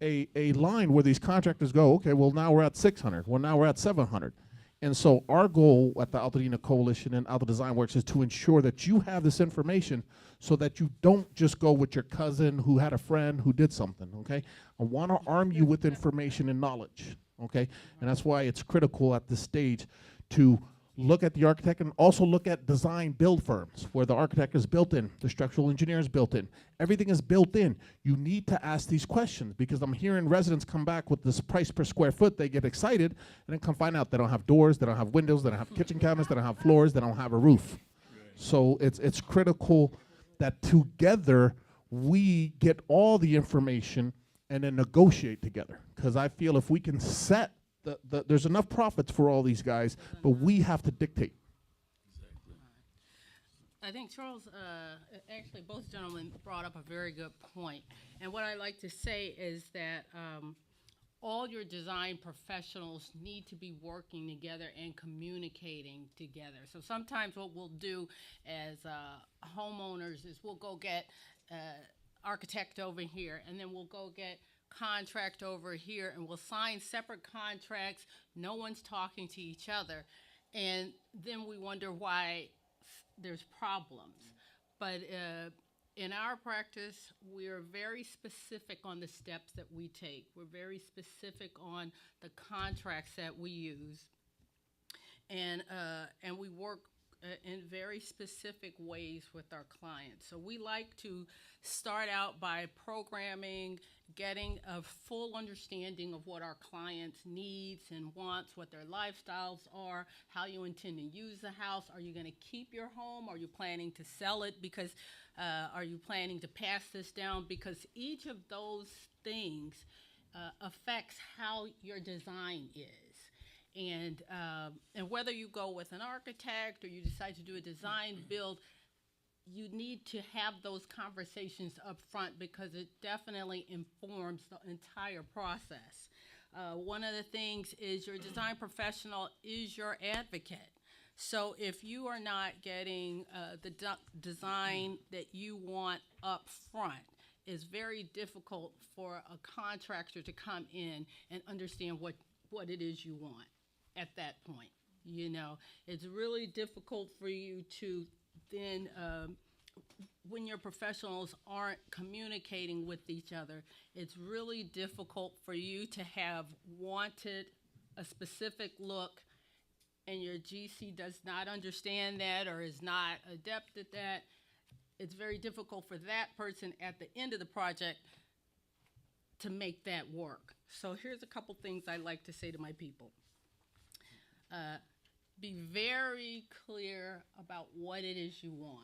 a line where these contractors go, okay, well, now we're at 600. Well, now we're at 700. And so our goal at the Pasadena Coalition and Alta Design Works is to ensure that you have this information so that you don't just go with your cousin who had a friend who did something, okay? I want to arm you with information and knowledge, okay? And that's why it's critical at this stage to look at the architect and also look at design build firms where the architect is built in, the structural engineer is built in, everything is built in. You need to ask these questions, because I'm hearing residents come back with this price per square foot, they get excited, and then come find out they don't have doors, they don't have windows, they don't have kitchen cabinets, they don't have floors, they don't have a roof. So it's critical that together we get all the information and then negotiate together. Because I feel if we can set there's enough profits for all these guys, but we have to dictate. I think Charles, actually both gentlemen brought up a very good point. And what I like to say is that all your design professionals need to be working together and communicating together. So sometimes what we'll do as homeowners is we'll go get architect over here, and then we'll go get contract over here, and we'll sign separate contracts. No one's talking to each other. And then we wonder why there's problems. But in our practice, we're very specific on the steps that we take. We're very specific on the contracts that we use. And we work in very specific ways with our clients. So we like to start out by programming, getting a full understanding of what our clients' needs and wants, what their lifestyles are, how you intend to use the house. Are you going to keep your home? Are you planning to sell it? Because are you planning to pass this down? Because each of those things affects how your design is. And whether you go with an architect or you decide to do a design build, you need to have those conversations up front because it definitely informs the entire process. One of the things is your design professional is your advocate. So if you are not getting the design that you want up front, it's very difficult for a contractor to come in and understand what it is you want at that point. You know, it's really difficult for you to then, when your professionals aren't communicating with each other, it's really difficult for you to have wanted a specific look and your GC does not understand that or is not adept at that. It's very difficult for that person at the end of the project to make that work. So here's a couple things I like to say to my people. Be very clear about what it is you want.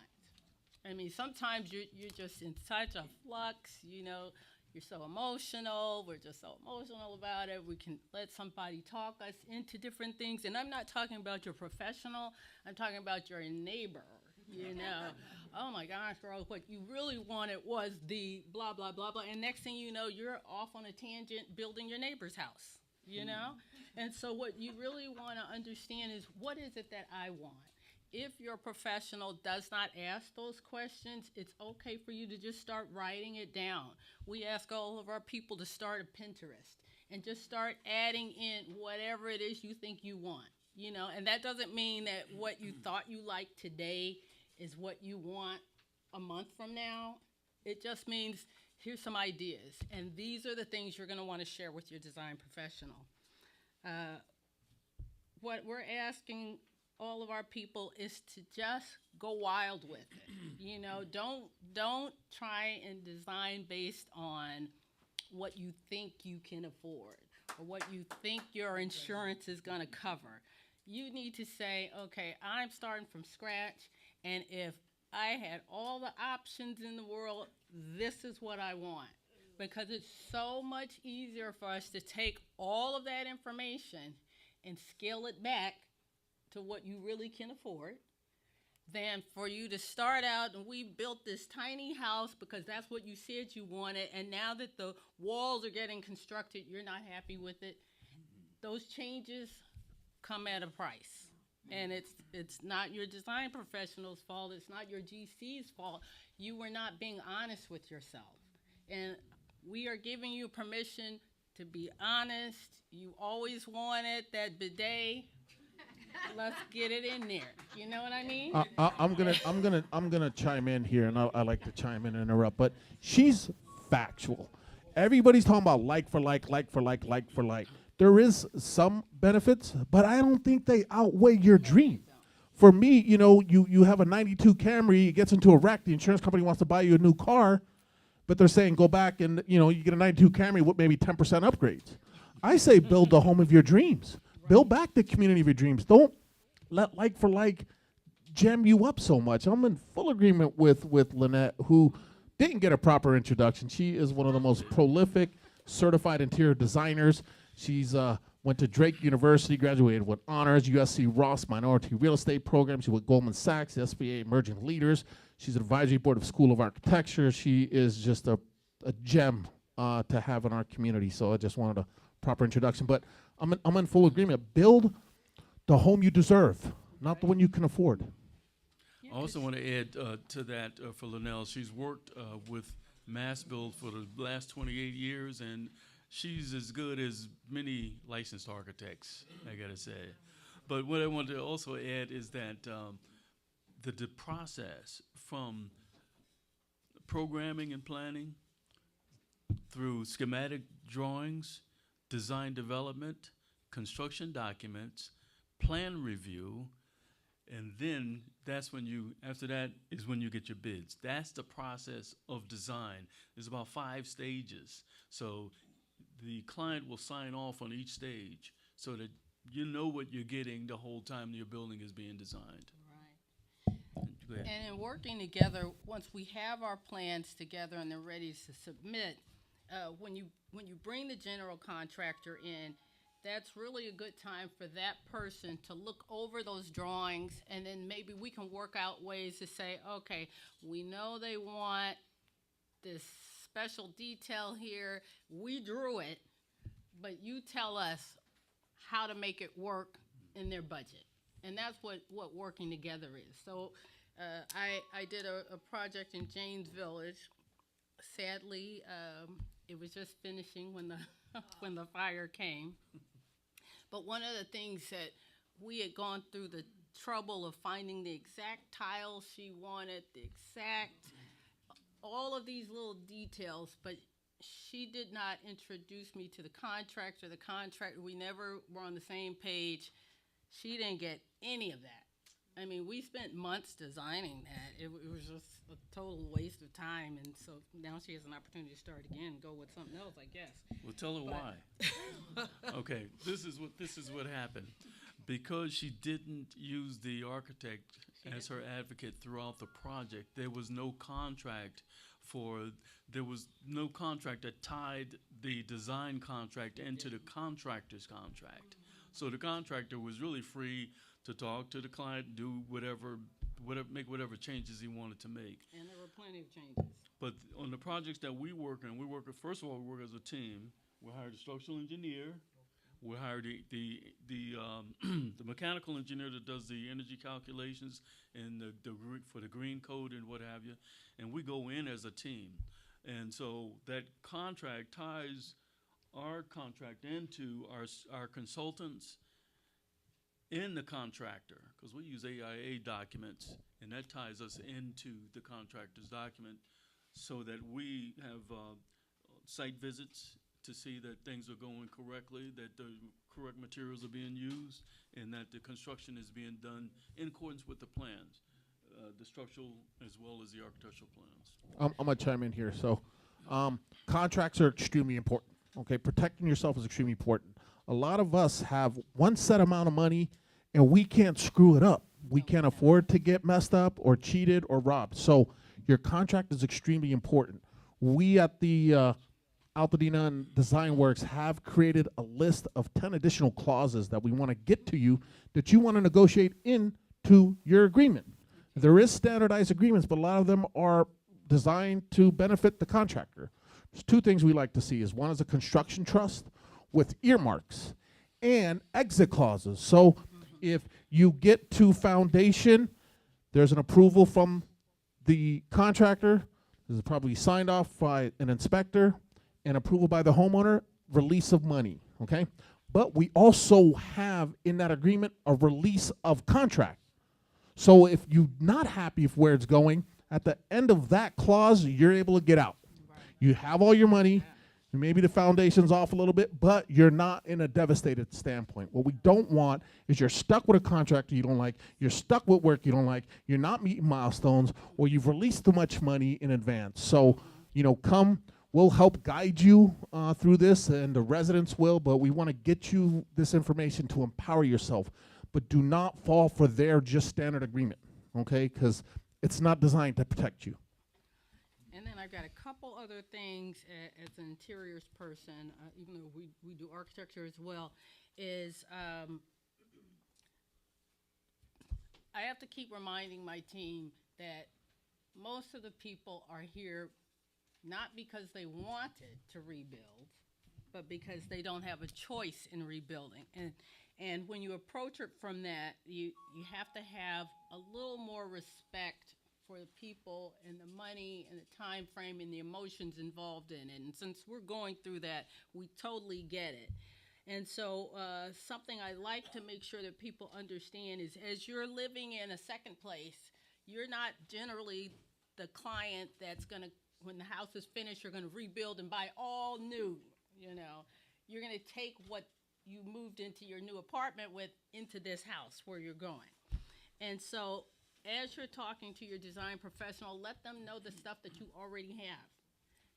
I mean, sometimes you're just in such a flux, you know, you're so emotional, we're just so emotional about it, we can let somebody talk us into different things. And I'm not talking about your professional, I'm talking about your neighbor, you know. Oh my gosh, girl, what you really wanted was the blah, blah, blah, blah. And next thing you know, you're off on a tangent building your neighbor's house, you know? And so what you really want to understand is, what is it that I want? If your professional does not ask those questions, it's okay for you to just start writing it down. We ask all of our people to start a Pinterest and just start adding in whatever it is you think you want, you know? And that doesn't mean that what you thought you liked today is what you want a month from now. It just means here's some ideas, and these are the things you're going to want to share with your design professional. What we're asking all of our people is to just go wild with it. You know, don't try and design based on what you think you can afford or what you think your insurance is going to cover. You need to say, okay, I'm starting from scratch, and if I had all the options in the world, this is what I want. Because it's so much easier for us to take all of that information and scale it back to what you really can afford than for you to start out and we built this tiny house because that's what you said you wanted, and now that the walls are getting constructed, you're not happy with it. Those changes come at a price. And it's not your design professional's fault. It's not your GC's fault. You were not being honest with yourself. And we are giving you permission to be honest. You always wanted that bidet. Let's get it in there. You know what I mean? I'm gonna chime in here, and I like to chime in and interrupt. But she's factual. Everybody's talking about like for like for like for like. There is some benefits, but I don't think they outweigh your dream. For me, you know, you have a 92 Camry, it gets into a wreck, the insurance company wants to buy you a new car, but they're saying go back and, you know, you get a 92 Camry with maybe 10% upgrades. I say build the home of your dreams. Build back the community of your dreams. Don't let like for like jam you up so much. I'm in full agreement with Lynette, who didn't get a proper introduction. She is one of the most prolific certified interior designers. She's went to Drake University, graduated with honors, USC Ross Minority Real Estate Program. She's with Goldman Sachs, SBA Emerging Leaders. She's advisory board of School of Architecture. She is just a gem to have in our community. So I just wanted a proper introduction. But I'm in full agreement. Build the home you deserve, not the one you can afford. I also want to add to that for Linnell. She's worked with Mass Build for the last 28 years, and she's as good as many licensed architects, I gotta say. But what I want to also add is that the process from programming and planning through schematic drawings, design development, construction documents, plan review, and then that's when after that is when you get your bids. That's the process of design. There's about 5 stages. So the client will sign off on each stage so that you know what you're getting the whole time your building is being designed. Right. Go ahead. And in working together, once we have our plans together and they're ready to submit, when you bring the general contractor in, that's really a good time for that person to look over those drawings, and then maybe we can work out ways to say, okay, we know they want this special detail here. We drew it, but you tell us how to make it work in their budget. And that's what working together is. So I did a project in James Village. Sadly, it was just finishing when the when the fire came. But one of the things that we had gone through the trouble of finding the exact tiles she wanted, the exact, all of these little details, but she did not introduce me to the contractor. The contractor, we never were on the same page. She didn't get any of that. I mean, we spent months designing that. It was just a total waste of time, and so now she has an opportunity to start again and go with something else, I guess. Well, tell her why. Okay, this is what happened. Because she didn't use the architect as her advocate throughout the project, there was no contract that tied the design contract into the contractor's contract. So the contractor was really free to talk to the client, do make whatever changes he wanted to make. And there were plenty of changes. But on the projects that we work on, first of all, we work as a team. We hired a structural engineer. We hired the mechanical engineer that does the energy calculations and for the green code and what have you. And we go in as a team. And so that contract ties our contract into our consultants in the contractor, because we use AIA documents, and that ties us into the contractor's document so that we have site visits to see that things are going correctly, that the correct materials are being used, and that the construction is being done in accordance with the plans, the structural as well as the architectural plans. I'm going to chime in here. So contracts are extremely important. Okay, protecting yourself is extremely important. A lot of us have one set amount of money, and we can't screw it up. We can't afford to get messed up or cheated or robbed. So your contract is extremely important. We at the Pasadena and Design Works have created a list of 10 additional clauses that we want to get to you that you want to negotiate into your agreement. There is standardized agreements, but a lot of them are designed to benefit the contractor. There's 2 things we like to see. One is a construction trust with earmarks and exit clauses. So if you get to foundation, there's an approval from the contractor. This is probably signed off by an inspector and approval by the homeowner, release of money, okay? But we also have in that agreement a release of contract. So if you're not happy with where it's going, at the end of that clause, you're able to get out. Right. You have all your money, maybe the foundation's off a little bit, but you're not in a devastated standpoint. What we don't want is you're stuck with a contractor you don't like, you're stuck with work you don't like, you're not meeting milestones, or you've released too much money in advance. So, we'll help guide you through this, and the residents will, but we want to get you this information to empower yourself. But do not fall for their just standard agreement, okay? Because it's not designed to protect you. And then and I've got a couple other things as an interiors person, even though we do architecture as well, is I have to keep reminding my team that most of the people are here not because they wanted to rebuild, but because they don't have a choice in rebuilding. And when you approach it from that, you have to have a little more respect for the people and the money and the time frame and the emotions involved in it. And since we're going through that, we totally get it. And so something I like to make sure that people understand is as you're living in a second place, you're not generally the client that's going to, when the house is finished, you're going to rebuild and buy all new, you know. You're going to take what you moved into your new apartment with into this house where you're going. And so as you're talking to your design professional, let them know the stuff that you already have.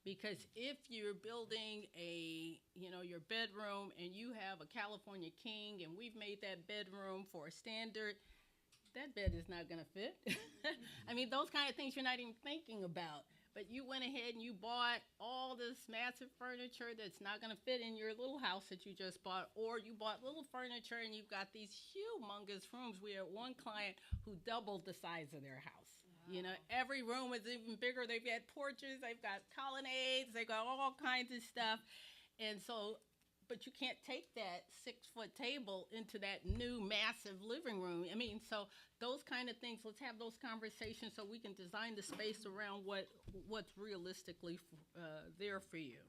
Because if you're building a, you know, your bedroom and you have a California king and we've made that bedroom for a standard, that bed is not gonna fit. I mean, those kind of things you're not even thinking about. But you went ahead and you bought all this massive furniture that's not gonna fit in your little house that you just bought, or you bought little furniture and you've got these humongous rooms. We had one client who doubled the size of their house. Wow. You know, every room is even bigger. They've got porches, they've got colonnades, they've got all kinds of stuff. And so, but you can't take that 6-foot table into that new massive living room. I mean, so those kind of things, let's have those conversations so we can design the space around what's realistically there for you.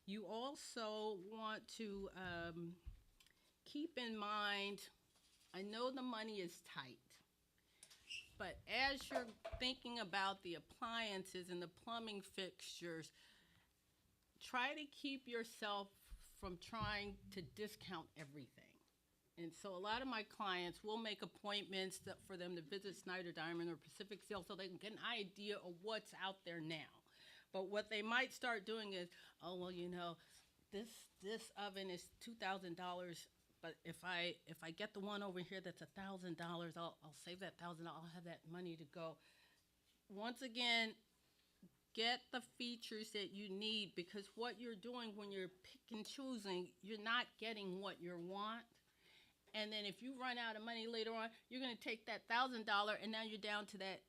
You also want to keep in mind, I know the money is tight, but as you're thinking about the appliances and the plumbing fixtures, try to keep yourself from trying to discount everything. And so a lot of my clients will make appointments for them to visit Snyder Diamond or Pacific Sale so they can get an idea of what's out there now. But what they might start doing is, oh, well, you know, this oven is $2,000, but if I get the one over here that's $1,000, I'll save that $1,000, I'll have that money to go. Once again, get the features that you need, because what you're doing when you're pick and choosing, you're not getting what you want. And then if you run out of money later on, you're going to take that $1,000 and now you're down to that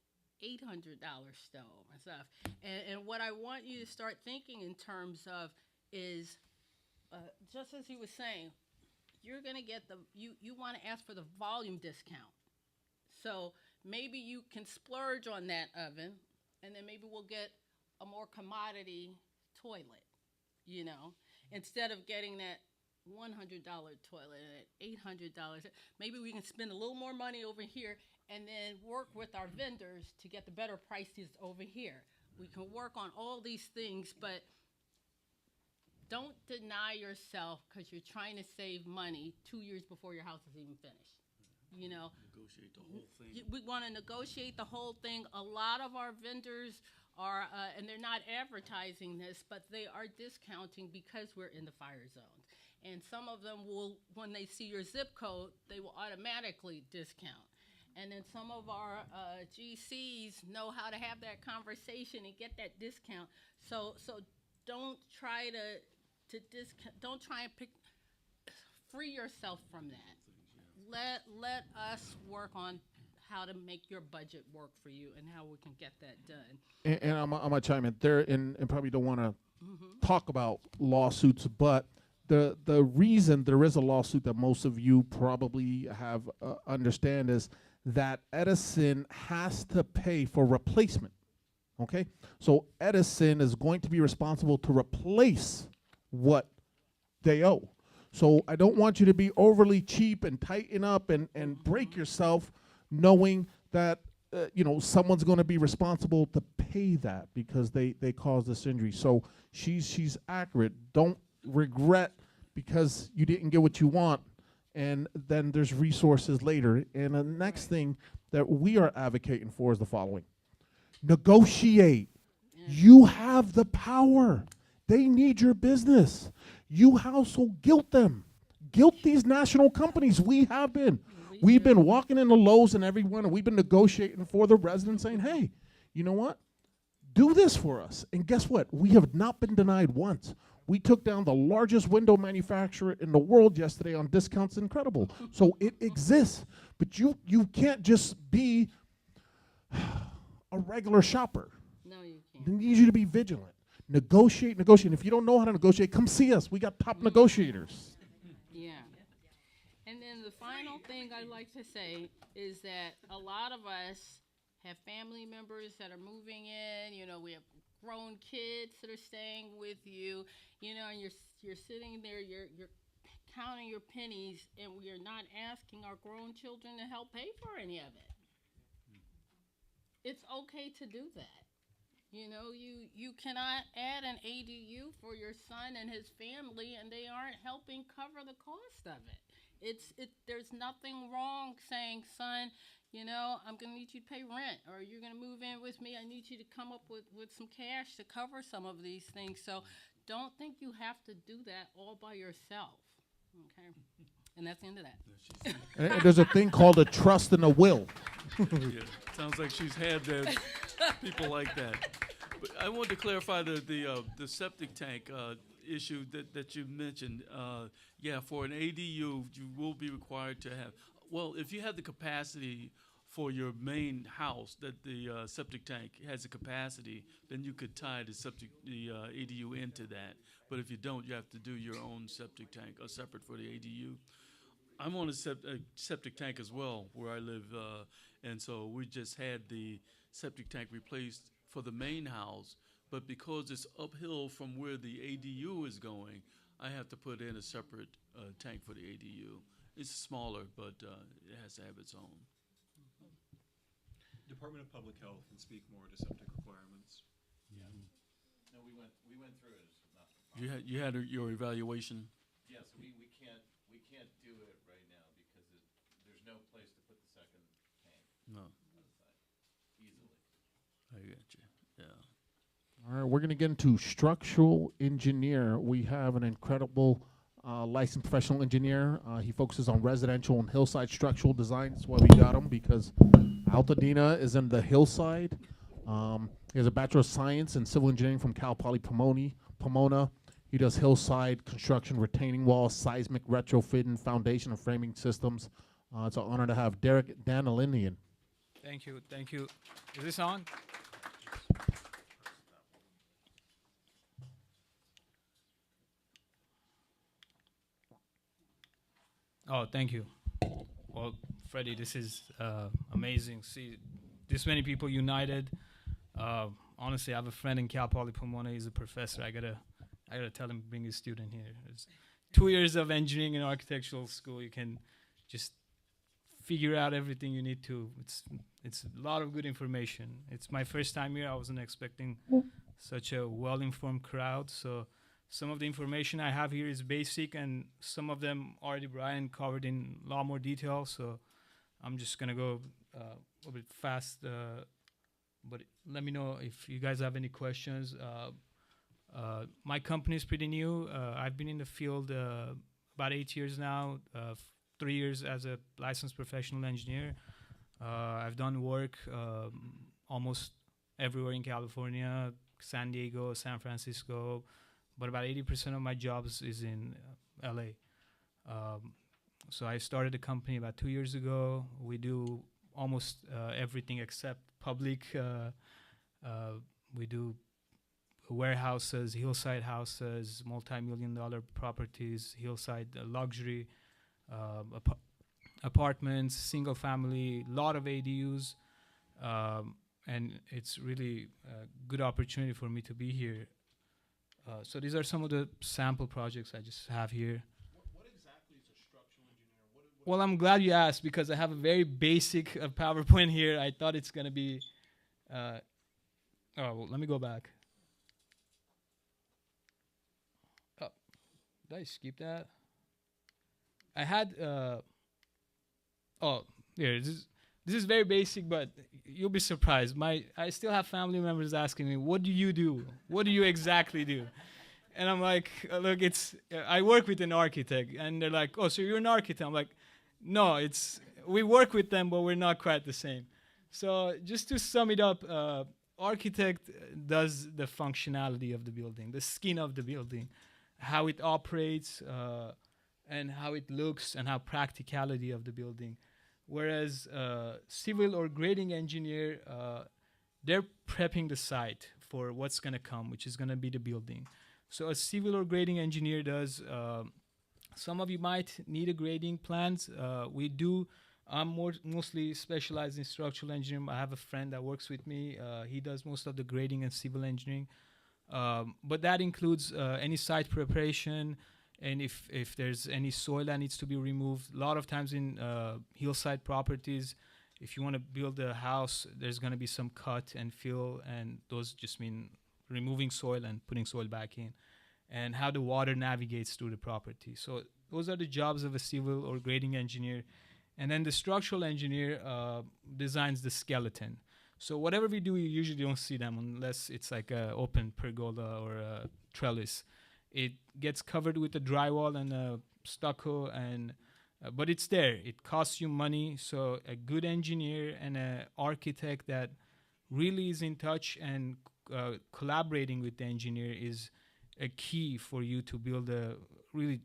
$800 stove and stuff. And what I want you to start thinking in terms of is, just as he was saying, you're going to get you want to ask for the volume discount. So maybe you can splurge on that oven, and then maybe we'll get a more commodity toilet, you know, instead of getting that $100 toilet at $800. Maybe we can spend a little more money over here and then work with our vendors to get the better prices over here. We can work on all these things, but don't deny yourself because you're trying to save money 2 years before your house is even finished. You know, negotiate the whole thing. We want to negotiate the whole thing. A lot of our vendors are, and they're not advertising this, but they are discounting because we're in the fire zones. And some of them will, when they see your zip code, they will automatically discount. And then some of our GCs know how to have that conversation and get that discount. So don't try to discount. Don't try and free yourself from that. Let us work on how to make your budget work for you and how we can get that done. And I'm gonna chime in there, and probably don't want to talk about lawsuits, but the reason there is a lawsuit that most of you probably have understand is that Edison has to pay for replacement. Okay, so Edison is going to be responsible to replace what they owe. So I don't want you to be overly cheap and tighten up and break yourself, knowing that you know, someone's going to be responsible to pay that because they caused this injury. So she's accurate. Don't regret because you didn't get what you want, and then there's resources later. And the next thing that we are advocating for is the following: negotiate. You have the power. They need your business. You household guilt them. Guilt these national companies. We have been. We've been walking in the Lowe's and everyone, and we've been negotiating for the residents, saying, hey, you know what? do this for us. And guess what? We have not been denied once. We took down the largest window manufacturer in the world yesterday on Discounts Incredible. So it exists, but you can't just be a regular shopper. No, you can't. They need you to be vigilant. Negotiate. If you don't know how to negotiate, come see us. We got top negotiators. Yeah. And then the final thing I'd like to say is that a lot of us have family members that are moving in. You know, we have grown kids that are staying with you. You know, and you're sitting there, you're counting your pennies, and we are not asking our grown children to help pay for any of it. It's okay to do that. You know, you cannot add an ADU for your son and his family, and they aren't helping cover the cost of it. There's nothing wrong saying, son, you know, I'm going to need you to pay rent, or you're going to move in with me. I need you to come up with some cash to cover some of these things. So don't think you have to do that all by yourself, okay? And that's the end of that. And there's a thing called a trust and a will. Yeah, sounds like she's had people like that. But I want to clarify the septic tank issue that you mentioned. Yeah, for an ADU, you will be required to have. Well, if you have the capacity for your main house, that the septic tank has a capacity, then you could tie the ADU into that. But if you don't, you have to do your own septic tank, separate for the ADU. I'm on a septic tank as well where I live, and so we just had the septic tank replaced for the main house, but because it's uphill from where the ADU is going, I have to put in a separate tank for the ADU. It's smaller, but it has to have its own. Department of Public Health can speak more to septic requirements. Yeah. No, we went through it. It's not the problem. You had your evaluation. Yes, we can't do it right now because there's no place to put the second tank. No. Easily. I got you. Yeah. All right, we're going to get into structural engineer. We have an incredible licensed professional engineer. He focuses on residential and hillside structural design. That's why we got him, because Altadena is in the hillside. He has a Bachelor of Science in Civil Engineering from Cal Poly Pomona. He does hillside construction, retaining walls, seismic retrofitting, foundation and framing systems. It's an honor to have Derek Danilinian. Thank you. Is this on? Oh, thank you. Well, Freddy, this is amazing. See, this many people united. Honestly, I have a friend in Cal Poly Pomona. He's a professor. I gotta tell him to bring his student here. It's 2 years of engineering and architectural school. You can just figure out everything you need to. It's a lot of good information. It's my first time here. I wasn't expecting such a well-informed crowd. So some of the information I have here is basic, and some of them already Brian covered in a lot more detail. So I'm just gonna go a bit fast. But let me know if you guys have any questions. My company is pretty new. I've been in the field about 8 years now, 3 years as a licensed professional engineer. I've done work almost everywhere in California, San Diego, San Francisco, but about 80% of my jobs is in LA. So I started a company about 2 years ago. We do almost everything except public. We do warehouses, hillside houses, multi-million-dollar properties, hillside luxury apartments, single family, lot of ADUs, and it's really a good opportunity for me to be here. So these are some of the sample projects I just have here. What exactly is a structural engineer? Well, I'm glad you asked, because I have a very basic PowerPoint here. I thought it's going to be... well, let me go back. Oh, did I skip that? I had... here. This is very basic, but you'll be surprised. I still have family members asking me, what do you do? What do you exactly do? And I'm like, look, I work with an architect. And they're like, oh, so you're an architect? I'm like, no, we work with them, but we're not quite the same. So just to sum it up, architect does the functionality of the building, the skin of the building, how it operates, and how it looks, and how practicality of the building. Whereas civil or grading engineer, they're prepping the site for what's going to come, which is going to be the building. So a civil or grading engineer does, some of you might need a grading plans. We do. I'm mostly specialized in structural engineering. I have a friend that works with me. He does most of the grading and civil engineering. But that includes any site preparation, and if there's any soil that needs to be removed. A lot of times in hillside properties, if you want to build a house, there's going to be some cut and fill, and those just mean removing soil and putting soil back in, and how the water navigates through the property. So those are the jobs of a civil or grading engineer. And then the structural engineer designs the skeleton. So whatever we do, you usually don't see them unless it's like an open pergola or a trellis. It gets covered with a drywall and a stucco, and but it's there. It costs you money. So a good engineer and an architect that really is in touch and collaborating with the engineer is a key for you to build a really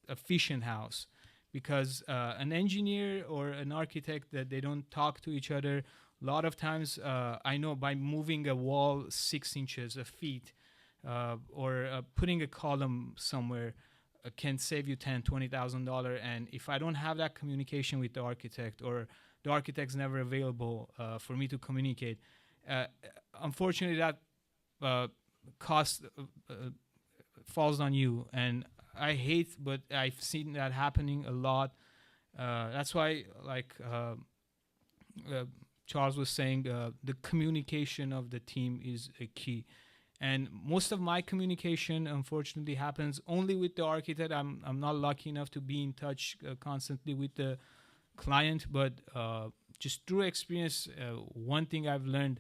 efficient house. Because an engineer or an architect that they don't talk to each other, a lot of times I know by moving a wall 6 inches, a feet, or putting a column somewhere can save you $10,000-$20,000. And if I don't have that communication with the architect, or the architect's never available for me to communicate, unfortunately that cost falls on you. And I hate, but I've seen that happening a lot. That's why, like Charles was saying, the communication of the team is a key. And most of my communication, unfortunately, happens only with the architect. I'm not lucky enough to be in touch constantly with the client, but just through experience, one thing I've learned,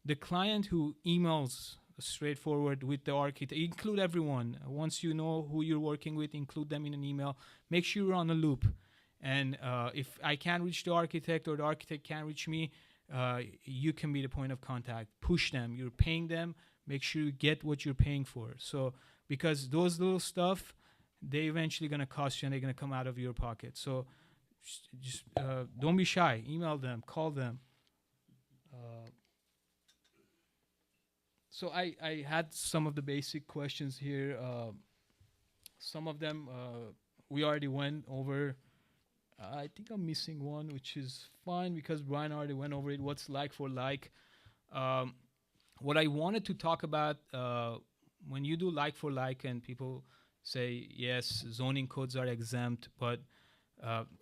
the client who emails straightforward with the architect, include everyone. Once you know who you're working with, include them in an email. Make sure you're on a loop. And if I can't reach the architect or the architect can't reach me, you can be the point of contact. Push them. You're paying them. Make sure you get what you're paying for. So because those little stuff, they eventually going to cost you and they're going to come out of your pocket. So just don't be shy. Email them. Call them. So I had some of the basic questions here. Some of them we already went over. I think I'm missing one, which is fine because Brian already went over it. What's like for like? What I wanted to talk about, when you do like for like and people say, yes, zoning codes are exempt, but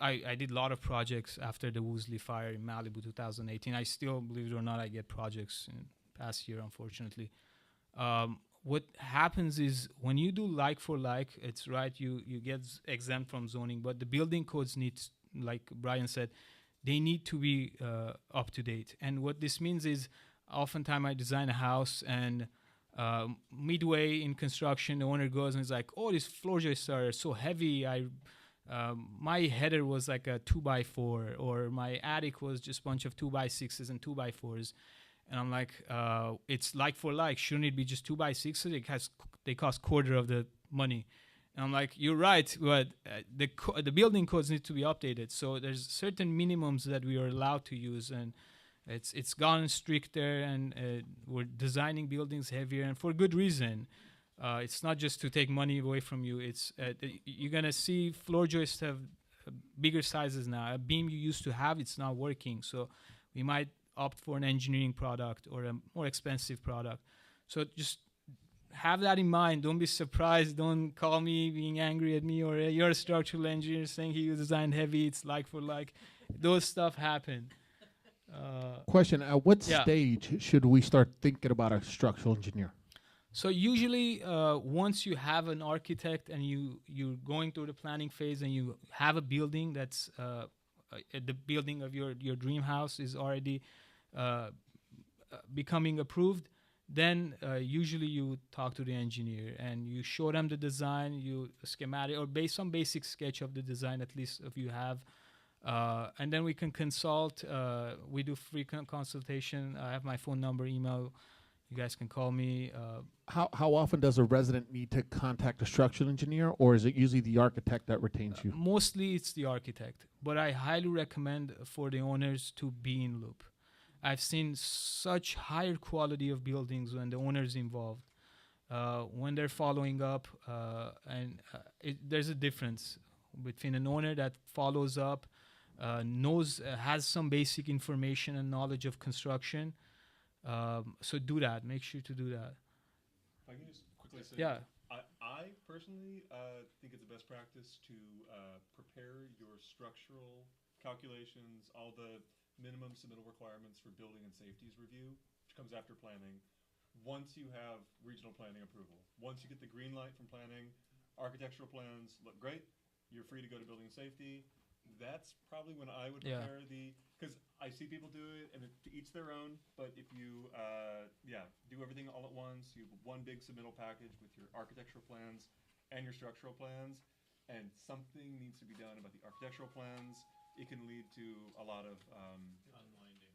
I did a lot of projects after the Woolsey fire in Malibu 2018. I still, believe it or not, I get projects in past year, unfortunately. What happens is when you do like for like, it's right, you get exempt from zoning, but the building codes needs, like Brian said, they need to be up to date. And what this means is oftentimes I design a house and midway in construction, the owner goes and is like, oh, these floor joists are so heavy. My header was like a 2x4, or my attic was just a bunch of 2x6s and 2x4s. And I'm like, it's like for like. Shouldn't it be just 2x6s? They cost quarter of the money. And I'm like, you're right, but the building codes need to be updated. So there's certain minimums that we are allowed to use, and it's gotten stricter, and we're designing buildings heavier, and for good reason. It's not just to take money away from you. It's you're gonna see floor joists have bigger sizes now. A beam you used to have, it's not working. So we might opt for an engineering product or a more expensive product. So just have that in mind. Don't be surprised. Don't call me being angry at me, or you're a structural engineer saying he designed heavy, it's like for like. Those stuff happen. Question, at what stage should we start thinking about a structural engineer? So usually once you have an architect and you're going through the planning phase and you have a building that's the building of your dream house is already becoming approved, then usually you talk to the engineer and you show them the design, you schematic, or based on basic sketch of the design, at least if you have. And then we can consult. We do free consultation. I have my phone number, email. You guys can call me. How often does a resident need to contact a structural engineer, or is it usually the architect that retains you? Mostly it's the architect, but I highly recommend for the owners to be in loop. I've seen such higher quality of buildings when the owner's involved. When they're following up, there's a difference between an owner that follows up, knows, has some basic information and knowledge of construction. So do that. Make sure to do that. If I can just quickly say, Yeah. I personally think it's a best practice to prepare your structural calculations, all the minimum submittal requirements for building and safeties review, which comes after planning, once you have regional planning approval. Once you get the green light from planning, architectural plans look great, you're free to go to building and safety. That's probably when I would prepare because I see people do it, and to each their own, but if you, do everything all at once, you have one big submittal package with your architectural plans and your structural plans, and something needs to be done about the architectural plans, it can lead to a lot of, Unwinding.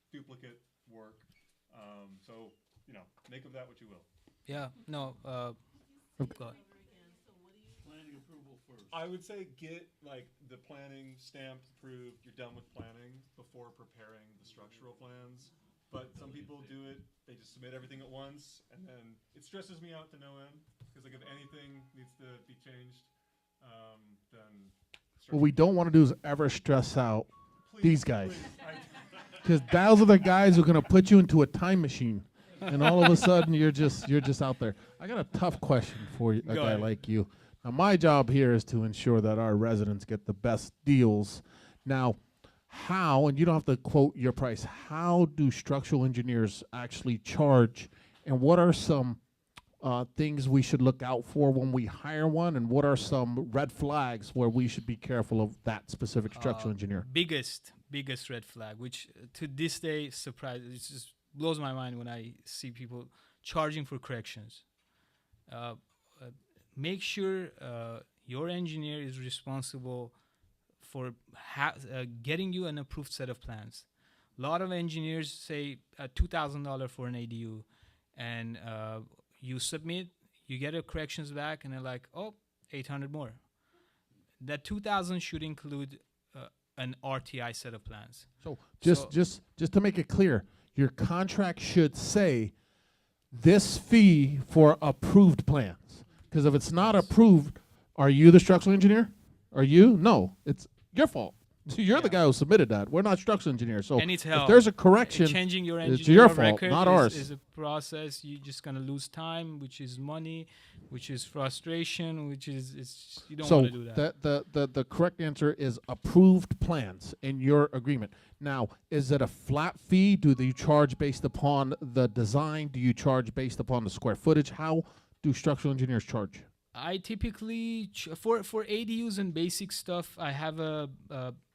Duplicate work. So, make of that what you will. Yeah. No. Go ahead. Planning approval first. I would say get the planning stamped, approved, you're done with planning before preparing the structural plans. But some people do it, they just submit everything at once, and then it stresses me out to no end, because if anything needs to be changed, then... What we don't want to do is ever stress out these guys. Because those are the guys who are going to put you into a time machine. And all of a sudden, you're just out there. I got a tough question for you, a guy like you. Now, my job here is to ensure that our residents get the best deals. Now, how, and you don't have to quote your price, how do structural engineers actually charge, and what are some things we should look out for when we hire one, and what are some red flags where we should be careful of that specific structural engineer? Biggest red flag, which to this day it just blows my mind when I see people charging for corrections. Make sure your engineer is responsible for getting you an approved set of plans. A lot of engineers say $2,000 for an ADU, and you submit, you get a corrections back, and they're like, oh, $800 more. That $2,000 should include an RTI set of plans. So just to make it clear, your contract should say this fee for approved plans. Because if it's not approved, are you the structural engineer? Are you? No, it's your fault. You're the guy who submitted that. We're not structural engineers. So if there's a correction, changing your it's your fault, record not ours. Is a process. You're just gonna lose time, which is money, which is frustration, which is you don't want to do that. So the correct answer is approved plans in your agreement. Now, is it a flat fee? Do you charge based upon the design? Do you charge based upon the square footage? How do structural engineers charge? I typically for ADUs and basic stuff, I have a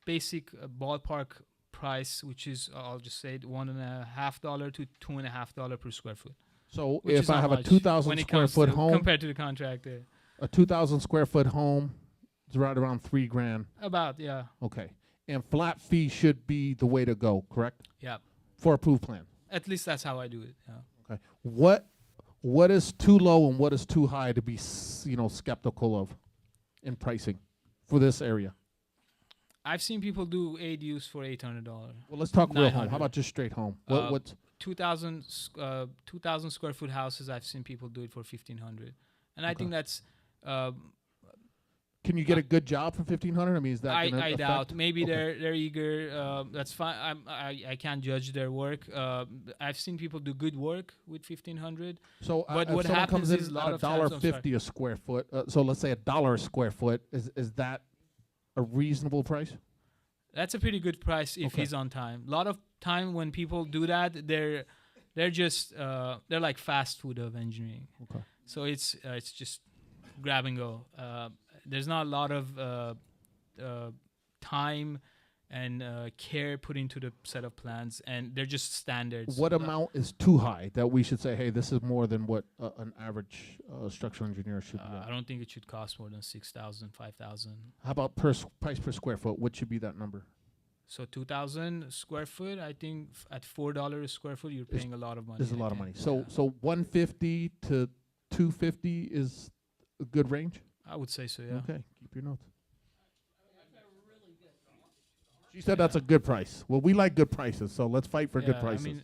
basic ballpark price, which is I'll just say $1.50 to $2.50 per square foot. So if I have a 2,000 square foot home compared to the contract, a 2,000 square foot home is right around $3,000. About, yeah. Okay, and flat fee should be the way to go, correct? Yeah. For approved plan. At least that's how I do it. Yeah. Okay. What is too low and what is too high to be skeptical of in pricing for this area? I've seen people do ADUs for $800. Well, let's talk real home. How about just straight home? What's 2,000 square foot houses? I've seen people do it for $1,500, and I think that's. Can you get a good job for $1,500? I mean, is that? I doubt. Maybe they're eager. That's fine. I can't judge their work. I've seen people do good work with $1,500. So, but if what someone happens comes in is a at lot of times. $1.50 a square foot. So let's say $1 a square foot. Is that a reasonable price? That's a pretty good price if he's on time. A lot of time when people do that, they're just they're like fast food of engineering. Okay. So it's just grab and go. There's not a lot of time and care put into the set of plans, and they're just standards. What amount is too high that we should say, hey, this is more than what an average structural engineer should be? I don't think it should cost more than 6,000, 5,000. How about price per square foot? What should be that number? So 2,000 square foot, I think at $4 a square foot, you're paying a lot of money. There's a lot of money. So Yeah. so 150 to 250 is a good range? I would say so, yeah. Okay, keep your notes. She said that's a good price. Well, we like good prices, so let's fight for good Yeah, I prices. mean,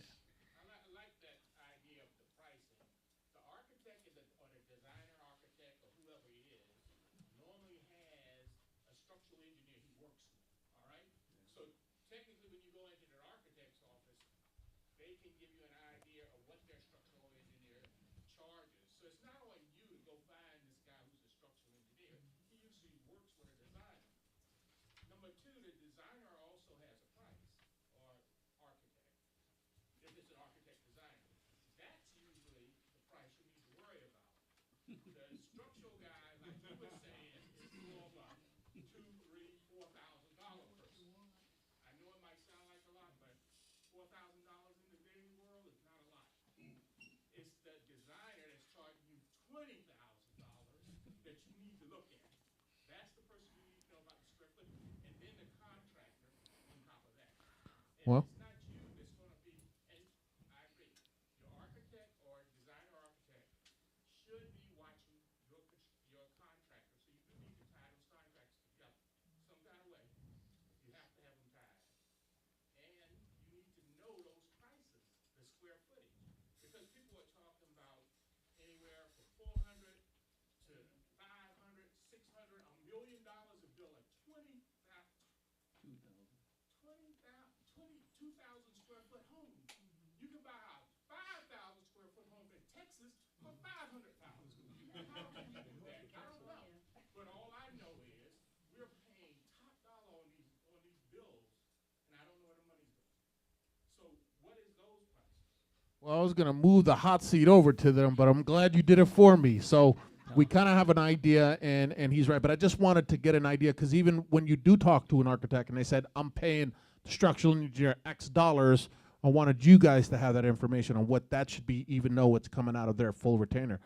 Well, I was going to move the hot seat over to them, but I'm glad you did it for me. So we kind of have an idea, and he's right. But I just wanted to get an idea, because even when you do talk to an architect and they said, I'm paying the structural engineer X dollars, I wanted you guys to have that information on what that should be, even though it's coming out of their full retainer.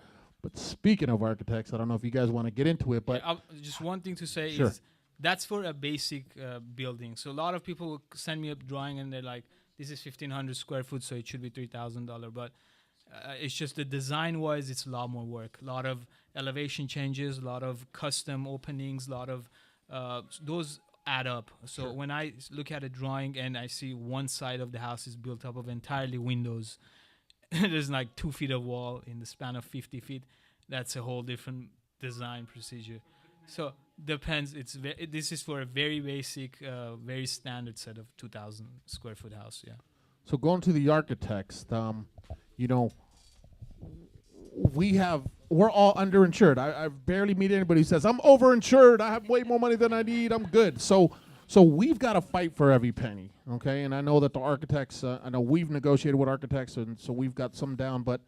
But speaking of architects, I don't know if you guys want to get into it, but just one thing to say Sure. is that's for a basic building. So a lot of people will send me a drawing and they're like, this is 1,500 square foot, so it should be $3,000. But it's just the design-wise, it's a lot more work. A lot of elevation changes, a lot of custom openings, a lot of those add up. So when I look at a drawing and I see one side of the house is built up of entirely windows, there's like 2 feet of wall in the span of 50 feet, that's a whole different design procedure. So depends. This is for a very basic, very standard set of 2,000 square foot house. Yeah. So going to the architects, you know, we're all underinsured. I barely meet anybody who says I'm overinsured. I have way more money than I need. I'm good. So we've got to fight for every penny. Okay. And I know that the architects. I know we've negotiated with architects, and so we've got some down. But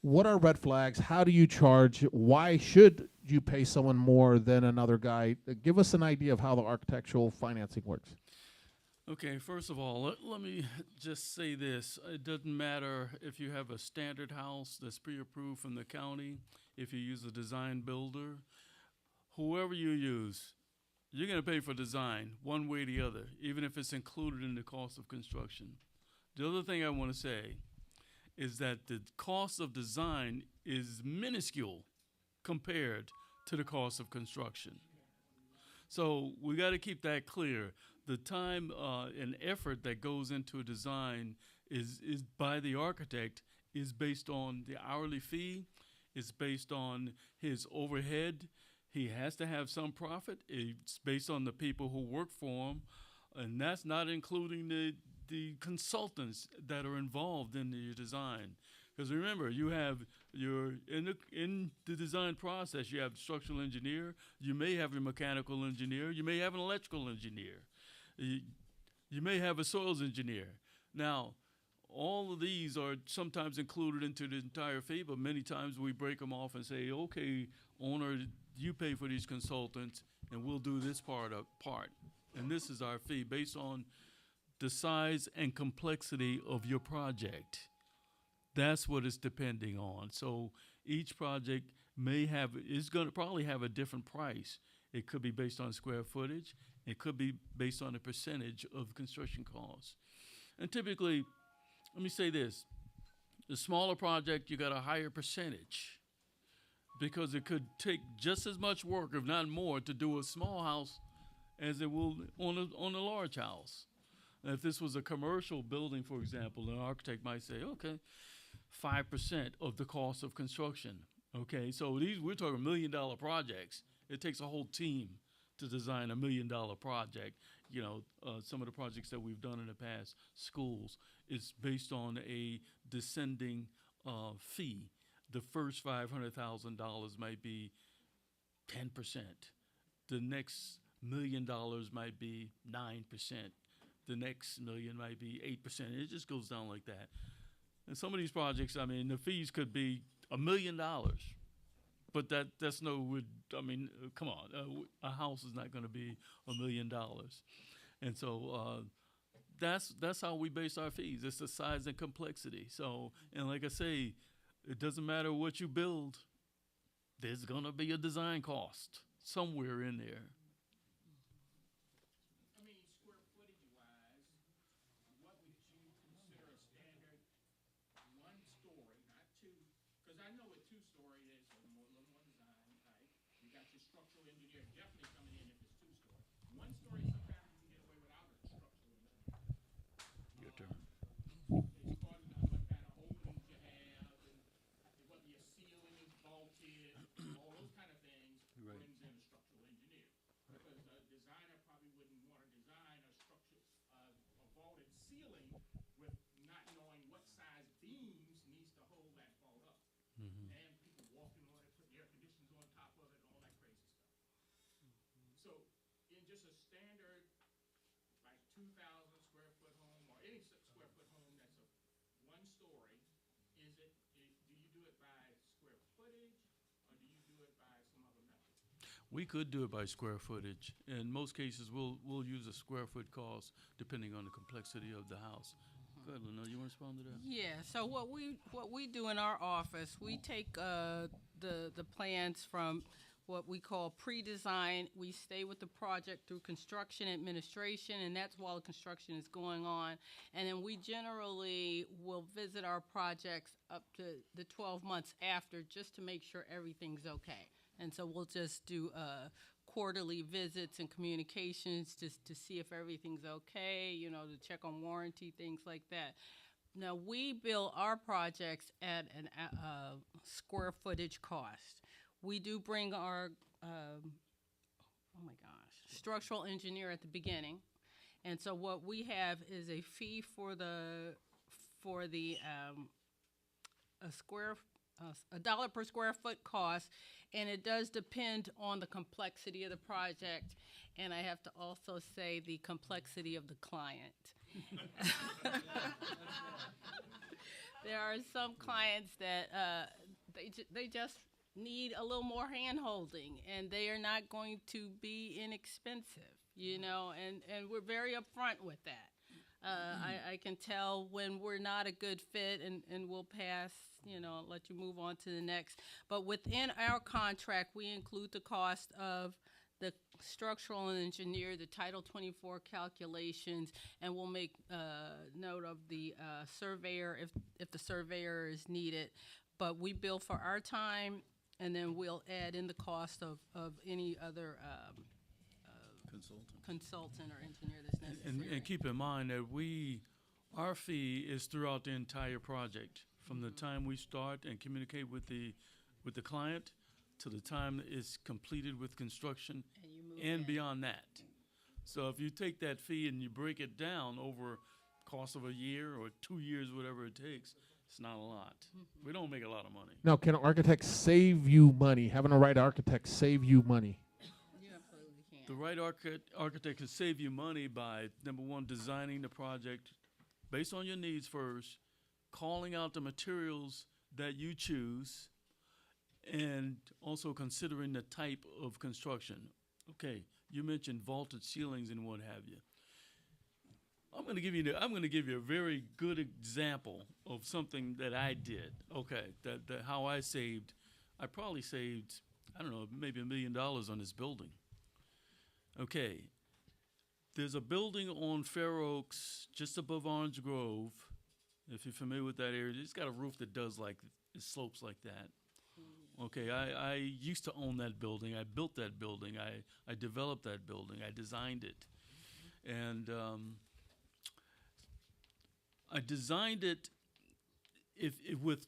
what are red flags? How do you charge? Why should you pay someone more than another guy? Give us an idea of how the architectural financing works. Okay, first of all, let me just say this. It doesn't matter if you have a standard house that's pre-approved from the county, if you use a design builder, whoever you use, you're going to pay for design one way or the other, even if it's included in the cost of construction. The other thing I want to say is that the cost of design is minuscule compared to the cost of construction. So we got to keep that clear. The time and effort that goes into a design is by the architect is based on the hourly fee. It's based on his overhead. He has to have some profit. It's based on the people who work for him, and that's not including the consultants that are involved in the design. Because remember, you have in the design process, you have the structural engineer, you may have a mechanical engineer, you may have an electrical engineer, you may have a soils engineer. Now, all of these are sometimes included into the entire fee, but many times we break them off and say, okay, owner, you pay for these consultants, and we'll do this part. and this is our fee based on the size and complexity of your project. That's what it's depending on. So each project is going to probably have a different price. It could be based on square footage. It could be based on a percentage of construction costs. And typically, let me say this, the smaller project, you got a higher percentage because it could take just as much work, if not more, to do a small house as it will on a large house. And if this was a commercial building, for example, an architect might say, okay, 5% of the cost of construction. Okay, so we're talking $1 million projects. It takes a whole team to design $1 million project. Some of the projects that we've done in the past, schools, is based on a descending fee. The first $500,000 might be 10%. The next $1 million might be 9%. The next million might be 8%. It just goes down like that. And some of these projects, I mean, the fees could be $1 million, but that's come on, a house is not going to be $1 million, and so that's how we base our fees. It's the size and complexity. So, and like I say, it doesn't matter what you build. There's going to be a design cost somewhere in there. We could do it by square footage. In most cases, we'll use a square foot cost depending on the complexity of the house. Go ahead, Lynell, you want to respond to that? Yeah. So what we do in our office, we take the plans from what we call pre-design. We stay with the project through construction administration, and that's while construction is going on. And then we generally will visit our projects up to the 12 months after just to make sure everything's okay. And so we'll just do quarterly visits and communications just to see if everything's okay, to check on warranty, things like that. Now, we bill our projects at a square footage cost. We do bring our, structural engineer at the beginning. And so what we have is a fee for the $1 per square foot cost, and it does depend on the complexity of the project, and I have to also say the complexity of the client. There are some clients that they just need a little more hand-holding, and they are not going to be inexpensive, and we're very upfront with that. I can tell when we're not a good fit, and we'll pass, let you move on to the next. But within our contract, we include the cost of the structural engineer, the Title 24 calculations, and we'll make note of the surveyor if the surveyor is needed. But we bill for our time, and then we'll add in the cost of any other consultant or engineer that's necessary. And keep in mind that our fee is throughout the entire project, from the time we start and communicate with the client to the time it's completed with construction and beyond that. So if you take that fee and you break it down over course of a year or 2 years, whatever it takes, it's not a lot. We don't make a lot of money. Now, can architects save you money? Having a right architect save you money? The right architect can save you money by, number one, designing the project based on your needs first, calling out the materials that you choose, and also considering the type of construction. Okay, you mentioned vaulted ceilings and what have you. I'm going to give you a very good example of something that I did. Okay, that how I saved. I probably saved, I don't know, maybe $1 million on this building. Okay, there's a building on Fair Oaks, just above Orange Grove. If you're familiar with that area, it's got a roof that does like it slopes like that. Okay, I used to own that building. I built that building. I developed that building. I designed it, and I designed it with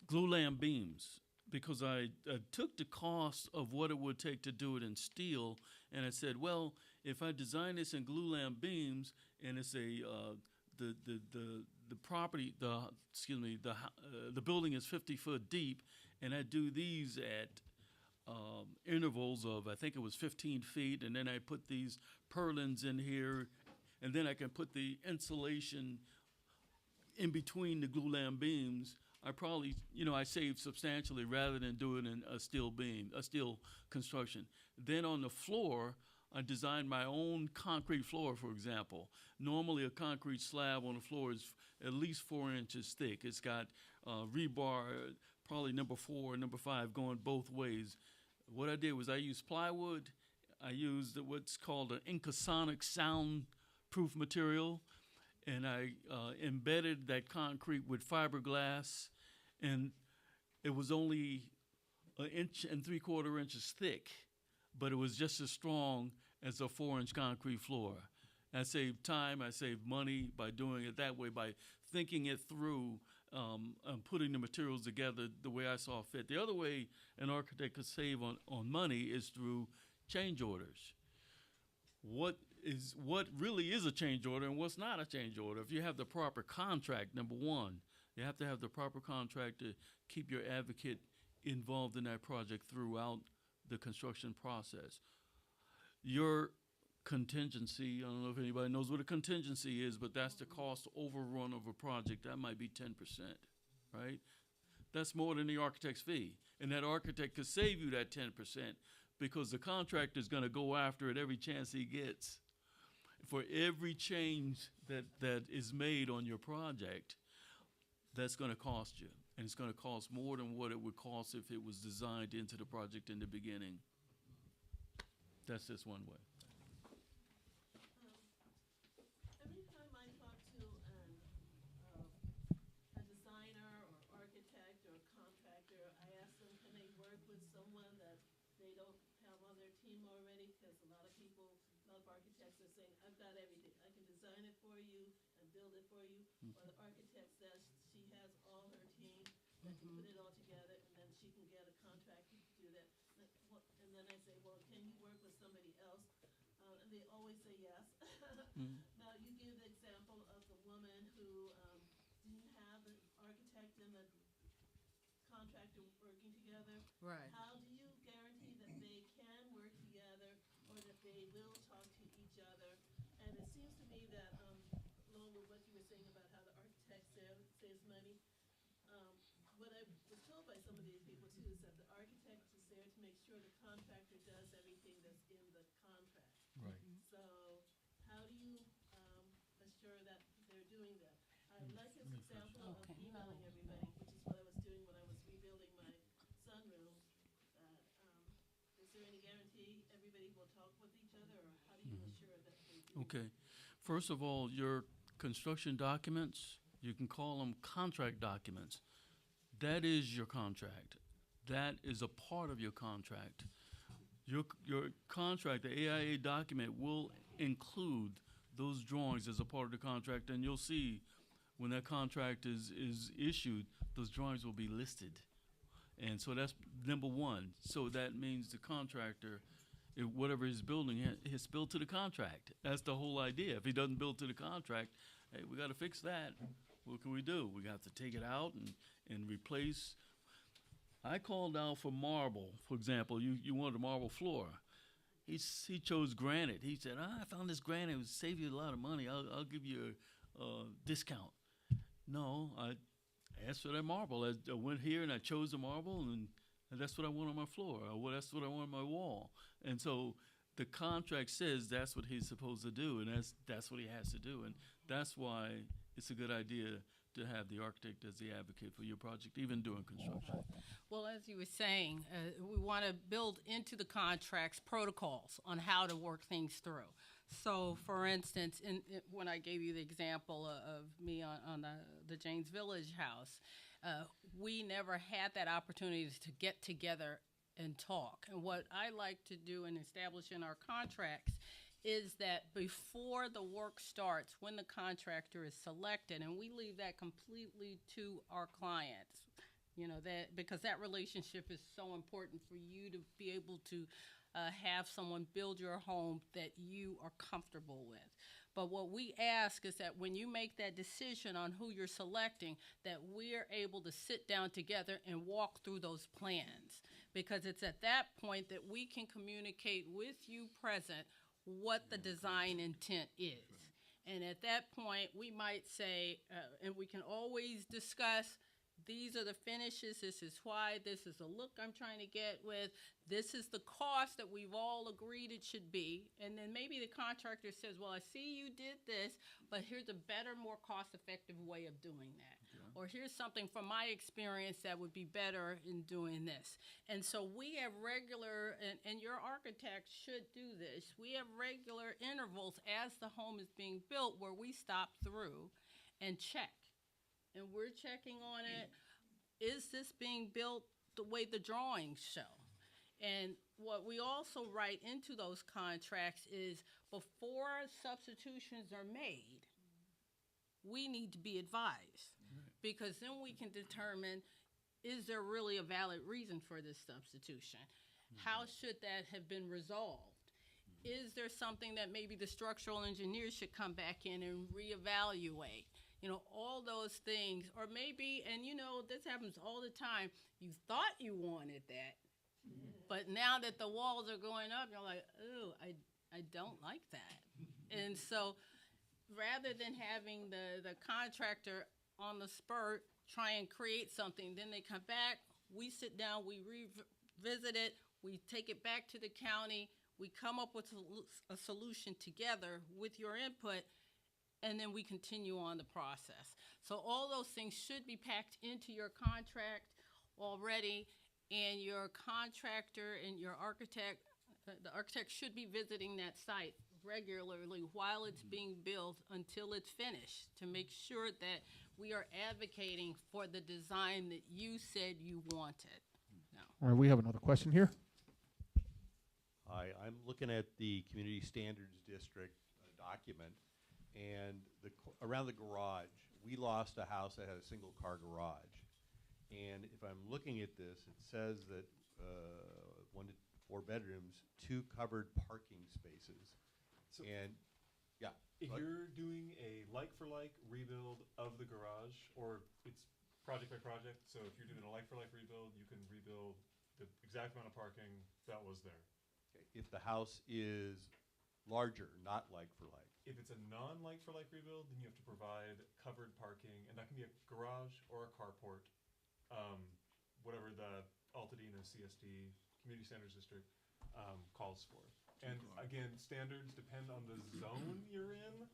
glulam beams because I took the cost of what it would take to do it in steel, and I said, well, if I design this in glulam beams and it's the property, the building is 50 foot deep, and I do these at intervals of, I think it was 15 feet, and then I put these purlins in here, and then I can put the insulation in between the glulam beams. I probably, I saved substantially rather than doing a steel beam, a steel construction. Then on the floor, I designed my own concrete floor, for example. Normally a concrete slab on the floor is at least 4 inches thick. It's got rebar, probably number 4 and number 5 going both ways. What I did was I used plywood. I used what's called an Incasonic soundproof material, and I embedded that concrete with fiberglass, and it was only 1 3/4 inches thick, but it was just as strong as a 4-inch concrete floor. I saved time, I saved money by doing it that way, by thinking it through, and putting the materials together the way I saw fit. The other way an architect could save on money is through change orders. What really is a change order and what's not a change order? If you have the proper contract, number one, you have to have the proper contract to keep your advocate involved in that project throughout the construction process. Your contingency, I don't know if anybody knows what a contingency is, but that's the cost overrun of a project. That might be 10%, right? That's more than the architect's fee. And that architect could save you that 10% because the contractor's going to go after it every chance he gets. For every change that is made on your project, that's going to cost you. And it's going to cost more than what it would cost if it was designed into the project in the beginning. That's just one way. Every time I talk to a designer or architect or contractor, I ask them, can they work with someone that they don't have on their team already? Because a lot of architects are saying, I've got everything. I can design it for you and build it for you. Or the architect says she has all her team that can put it all together, and then she can get a contractor to do that. And then I say, well, can you work with somebody else? And they always say yes. Now, you give the example of the woman who didn't have an architect and the contractor working together. Right. How do you guarantee that they can work together or that they will talk to each other? And it seems to me that, along with what you were saying about how the architect saves money, what I was told by some of these people too is that the architect is there to make sure the contractor does everything that's in the contract. Right. So how do you assure that they're doing that? I like this example of emailing everybody, which is what I was doing when I was rebuilding my sunroom. Is there any guarantee everybody will talk with each other, or how do you assure that they do? Okay. First of all, your construction documents, you can call them contract documents. That is your contract. That is a part of your contract. Your contract, the AIA document, will include those drawings as a part of the contract, and you'll see when that contract is issued, those drawings will be listed. And so that's number one. So that means the contractor, whatever he's building, he's built to the contract. That's the whole idea. If he doesn't build to the contract, hey, we got to fix that. What can we do? We have to take it out and replace. I called out for marble, for example. You wanted a marble floor. He chose granite. He said, I found this granite. It would save you a lot of money. I'll give you a discount. No, I asked for that marble. I went here and I chose the marble, and that's what I want on my floor. That's what I want on my wall. And so the contract says that's what he's supposed to do, and that's what he has to do, and that's why it's a good idea to have the architect as the advocate for your project, even during construction. Well, as you were saying, we want to build into the contracts protocols on how to work things through. So, for instance, when I gave you the example of me on the James Village house, we never had that opportunity to get together and talk. And what I like to do and establish in our contracts is that before the work starts, when the contractor is selected, and we leave that completely to our clients, you know, that because that relationship is so important for you to be able to have someone build your home that you are comfortable with. But what we ask is that when you make that decision on who you're selecting, that we're able to sit down together and walk through those plans. Because it's at that point that we can communicate with you present what the design intent is. And at that point, we might say, and we can always discuss, these are the finishes, this is why, this is the look I'm trying to get with, this is the cost that we've all agreed it should be. And then maybe the contractor says, well, I see you did this, but here's a better, more cost-effective way of doing that. Or here's something from my experience that would be better in doing this. And so we have regular, and your architect should do this, we have regular intervals as the home is being built where we stop through and check. And we're checking on it. Is this being built the way the drawings show? And what we also write into those contracts is before substitutions are made, we need to be advised. Because then we can determine, is there really a valid reason for this substitution? How should that have been resolved? Is there something that maybe the structural engineer should come back in and reevaluate? You know, all those things. Or maybe, and you know, this happens all the time, you thought you wanted that, but now that the walls are going up, you're like, oh, I don't like that. And so rather than having the contractor on the spur try and create something, then they come back, we sit down, we revisit it, we take it back to the county, we come up with a solution together with your input, and then we continue on the process. So all those things should be packed into your contract already, and your contractor and your architect, the architect should be visiting that site regularly while it's being built until it's finished to make sure that we are advocating for the design that you said you wanted. No. All right, we have another question here. Hi, I'm looking at the Community Standards District document, and around the garage, we lost a house that had a single car garage. And if I'm looking at this, it says that 1 to 4 bedrooms, 2 covered parking spaces. So and yeah. If you're doing a like-for-like rebuild of the garage, or it's project by project, so if you're doing a like-for-like rebuild, you can rebuild the exact amount of parking that was there. Okay. If the house is larger, not like-for-like. If it's a non-like-for-like rebuild, then you have to provide covered parking, and that can be a garage or a carport, whatever the Pasadena CSD, Community Standards District, calls for. And again, standards depend on the zone you're in.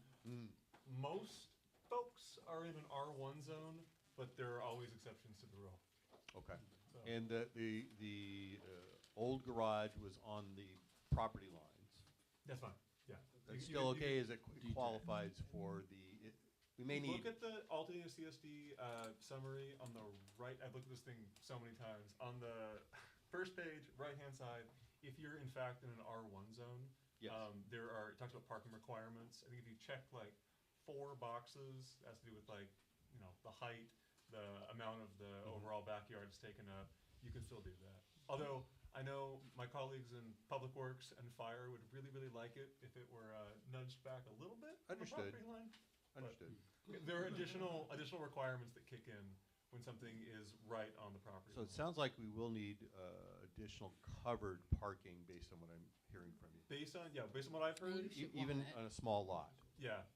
Most folks are in an R1 zone, but there are always exceptions to the rule. Okay. So. And the old garage was on the property lines. That's fine. Yeah. That's still okay as it qualifies for the. We may need. Look at the Alta CSD summary on the right. I've looked at this thing so many times. On the first page, right-hand side, if you're in fact in an R1 zone, yes. It talks about parking requirements. I think if you check like 4 boxes, it has to do with like, you know, the height, the amount of the overall backyard is taken up, you can still do that. Although I know my colleagues in Public Works and Fire would really, really like it if it were nudged back a little bit from the Understood. property line. Understood. But there are additional requirements that kick in when something is right on the property. So it sounds like we will need additional covered parking based on what I'm hearing from you. Based on what I've heard, Even on a small lot. yeah,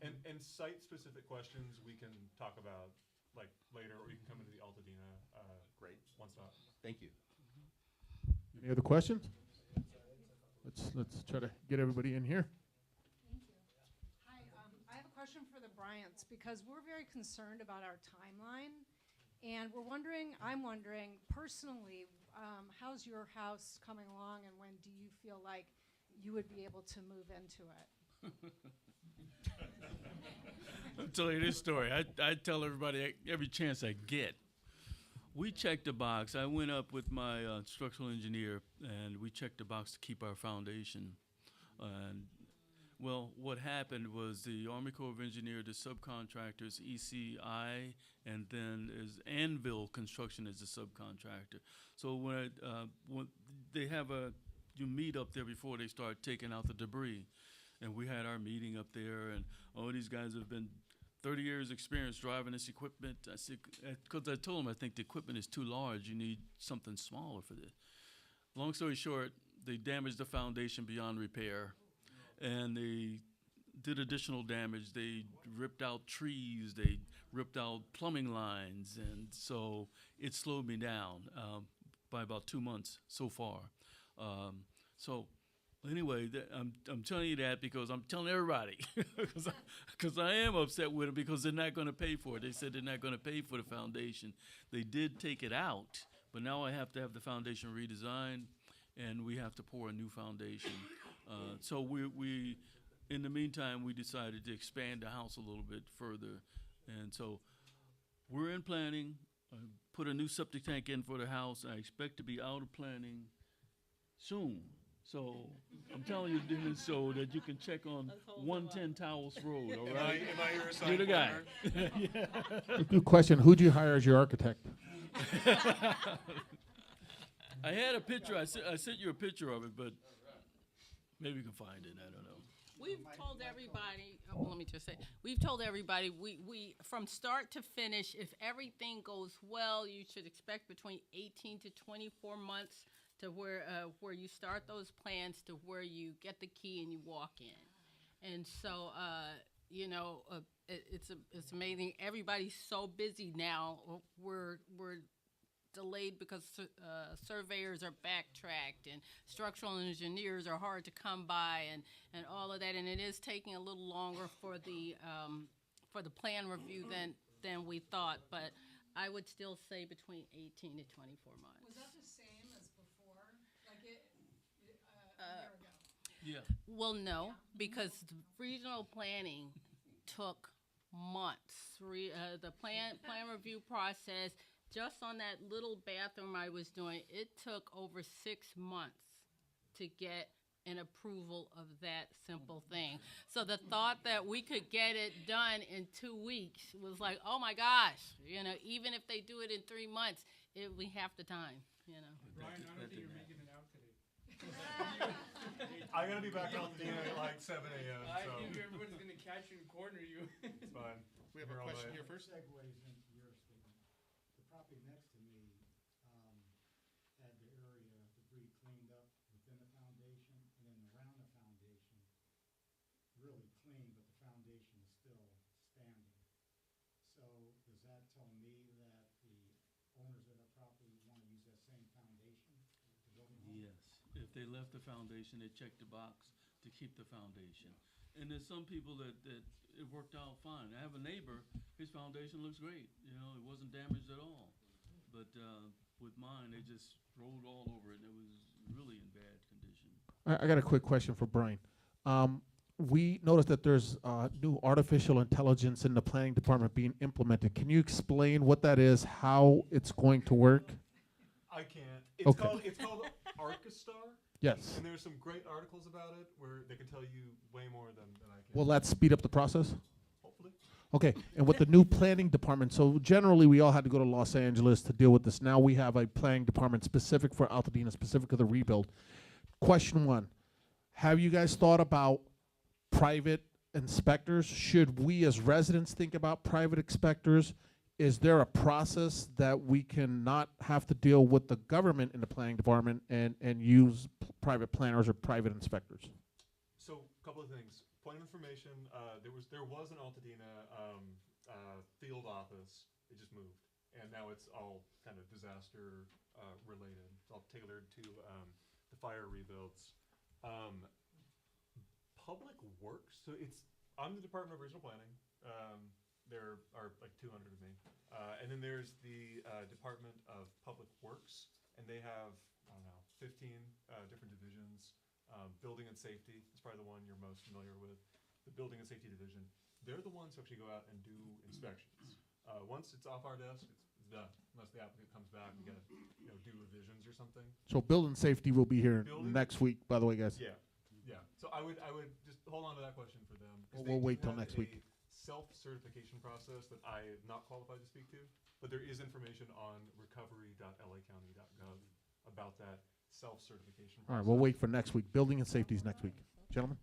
and site-specific questions we can talk about like later, or you can come into the Altadena. Great. One stop. Thank you. Any other questions? Let's try to get everybody in here. Thank you. Hi, I have a question for the Bryants because we're very concerned about our timeline, and I'm wondering personally, how's your house coming along, and when do you feel like you would be able to move into it? I'll tell you this story. I tell everybody every chance I get. We checked the box. I went up with my structural engineer, and we checked the box to keep our foundation. And well, what happened was the Army Corps of Engineers, the subcontractors, ECI, and then is Anvil Construction as the subcontractor. So when they have you meet up there before they start taking out the debris. And we had our meeting up there, and these guys have been 30 years experience driving this equipment. I said, because I told them I think the equipment is too large. You need something smaller for this. Long story short, they damaged the foundation beyond repair, and they did additional damage. They ripped out trees. They ripped out plumbing lines, and so it slowed me down by about 2 months so far. Anyway, I'm telling you that because I'm telling everybody, because I am upset with them because they're not going to pay for it. They said they're not going to pay for the foundation. They did take it out, but now I have to have the foundation redesigned, and we have to pour a new foundation. So we, in the meantime, we decided to expand the house a little bit further, and so we're in planning. I put a new septic tank in for the house. I expect to be out of planning soon. So I'm telling you, Dennis, so that you can check on 110 Towels Road, all right? Am I your assigned You're the guy. Yeah. Good question. Who'd you hire as your architect? I had a picture. I sent you a picture of it, but maybe you can find it. I don't know. We've told everybody, let me just say, we've told everybody, we from start to finish, if everything goes well, you should expect between 18 to 24 months to where you start those plans to where you get the key and you walk in. And so, it's amazing. Everybody's so busy now. We're delayed because surveyors are backtracked and structural engineers are hard to come by and all of that. And it is taking a little longer for the plan review than we thought. But I would still say between 18 to 24 months. Was that the same as before? Like a year ago? Yeah. Well, no, because the regional planning took months. The plan review process, just on that little bathroom I was doing, it took over 6 months to get an approval of that simple thing. So the thought that we could get it done in 2 weeks was like, oh my gosh, even if they do it in 3 months, it would be half the time, Brian, I don't think you're making it out today. I gotta be back on the at like 7 a.m. I So think everyone's gonna catch you and corner you. it's fine. We have a question here first. Segues into your statement. The property next to me had the area debris cleaned up within the foundation and then around the foundation, really clean, but the foundation is still standing. So does that tell me that the owners of that property want to use that same foundation to build a home? Yes. If they left the foundation, they checked the box to keep the foundation. And there's some people that it worked out fine. I have a neighbor, his foundation looks great. It wasn't damaged at all. But with mine, they just rolled all over it, and it was really in bad condition. I got a quick question for Brian. We noticed that there's new artificial intelligence in the planning department being implemented. Can you explain what that is, how it's going to work? I can't. It's Okay. called Archistar. Yes. And there's some great articles about it where they can tell you way more than I can. Will that speed up the process? Hopefully. Okay, and with the new planning department, so generally we all had to go to Los Angeles to deal with this. Now we have a planning department specific for Altadena, specific to the rebuild. Question 1, have you guys thought about private inspectors? Should we as residents think about private inspectors? Is there a process that we can not have to deal with the government in the planning department and use private planners or private inspectors? So a couple of things. Point of information, there was an Altadena field office. It just moved. And now it's all kind of disaster related. It's all tailored to the fire rebuilds. Public Works, so I'm the Department of Regional Planning. There are like 200 of me. And then there's the Department of Public Works, and they have, I don't know, 15 different divisions. Building and Safety is probably the one you're most familiar with. The Building and Safety Division. They're the ones who actually go out and do inspections. Once it's off our desk, it's done. Unless the applicant comes back, we gotta do revisions or something. So building safety will be here Building? next week, by the way, guys. Yeah, yeah. So I would just hold on to that question for them. 'Cause We'll they wait do till have next week. a self-certification process that I am not qualified to speak to, but there is information on recovery.lacounty.gov about that self-certification process. All right, we'll wait for next week. Building and safety is next week. Gentlemen?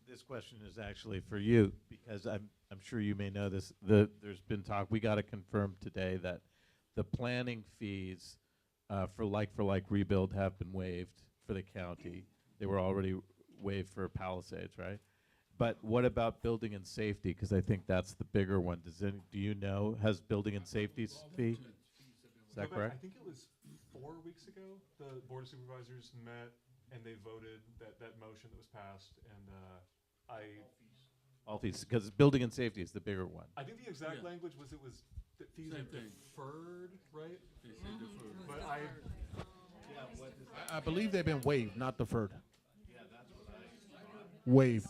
This question is actually for you, because I'm sure you may know this. There's been talk, we got to confirm today that the planning fees for like rebuild have been waived for the county. They were already waived for Palisades, right? But what about building and safety? Because I think that's the bigger one. Do you know, has building and safety's fee? Is that correct? I think it was 4 weeks ago, the Board of Supervisors met and they voted that motion that was passed, and All fees, because building and safety is the bigger one. I think the exact language was that fees Same are thing. deferred, right? They say deferred. But I believe they've been waived, not deferred. Yeah, that's what I. Waived.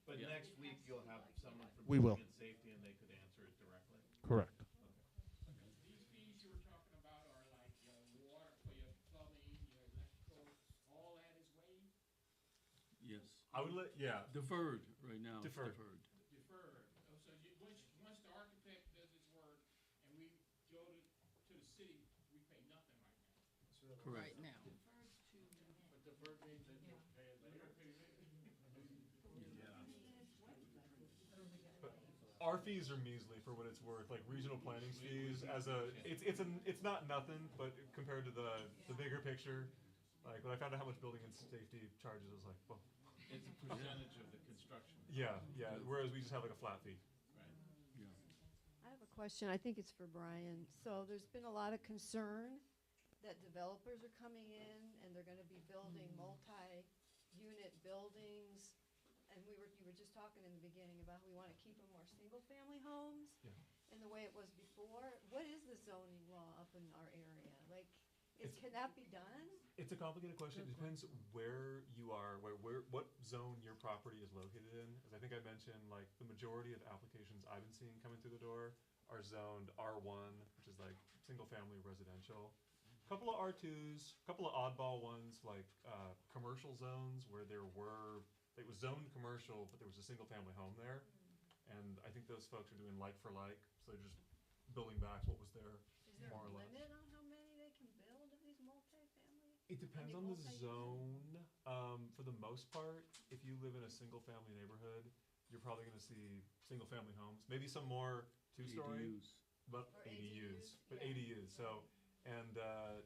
But next week you'll have someone from We will. building and safety, and they could answer it directly. Correct. These fees you were talking about are like your water for your plumbing, your electrical, all that is waived? Yes. I would Deferred right now. it's Deferred. Deferred. So once the architect does his work and we go to the city, we pay nothing right now. Correct. Right now. But deferred means that you'll pay it later. our fees are measly for what it's worth. Like regional planning fees, it's not nothing, but compared to the bigger picture, like when I found out how much building and safety charges, I was like, well. It's a percentage of the construction. Yeah. Whereas we just have like a flat fee. Right. I have a question. I think it's for Brian. So there's been a lot of concern that developers are coming in and they're going to be building multi-unit buildings. And you were just talking in the beginning about we want to keep them more single-family homes in the way it was before. What is the zoning law up in our area? Like, can that be done? It's a complicated question. It depends where you are, what zone your property is located in. As I think I mentioned, like the majority of applications I've been seeing coming through the door are zoned R1, which is like single-family residential. A couple of R2s, a couple of oddball ones like commercial zones where it was zoned commercial, but there was a single-family home there. And I think those folks are doing like for like, so they're just building back what was there. Is there more a or less. limit on how many they can build of these multi-family? It depends on the zone. For the most part, if you live in a single-family neighborhood, you're probably going to see single-family homes. Maybe some more two-story, ADUs. but ADUs. But ADUs. So,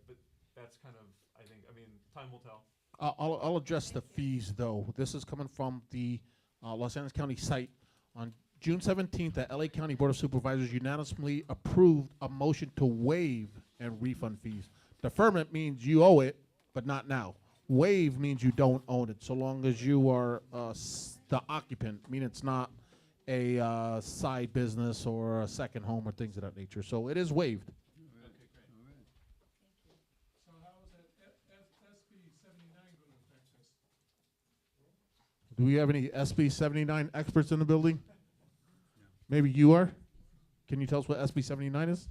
but that's kind of, I mean, time will tell. I'll address the fees, though. This is coming from the Los Angeles County site. On June 17th, the LA County Board of Supervisors unanimously approved a motion to waive and refund fees. Deferment means you owe it, but not now. Waive means you don't own it, so long as you are the occupant, meaning it's not a side business or a second home or things of that nature. So it is waived. So how is that SB 79 going to affect this? Do we have any SB 79 experts in the building? Maybe you are? Can you tell us what SB 79 is?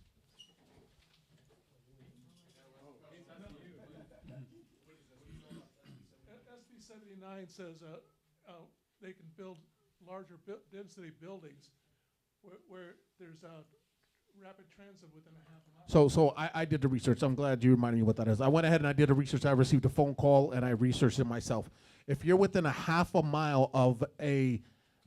SB 79 says they can build larger density buildings where there's rapid transit within a half an hour. So I did the research. I'm glad you reminded me what that is. I went ahead and I did the research. I received a phone call and I researched it myself. If you're within a half a mile of a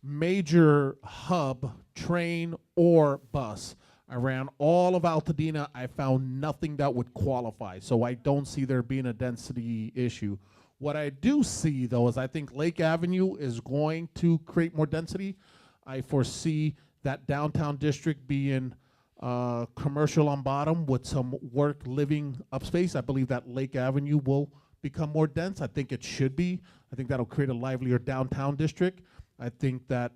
major hub, train, or bus, I ran all of Altadena. I found nothing that would qualify. So I don't see there being a density issue. What I do see, though, is I think Lake Avenue is going to create more density. I foresee that downtown district being commercial on bottom with some work living upspace. I believe that Lake Avenue will become more dense. I think it should be. I think that'll create a livelier downtown district. I think that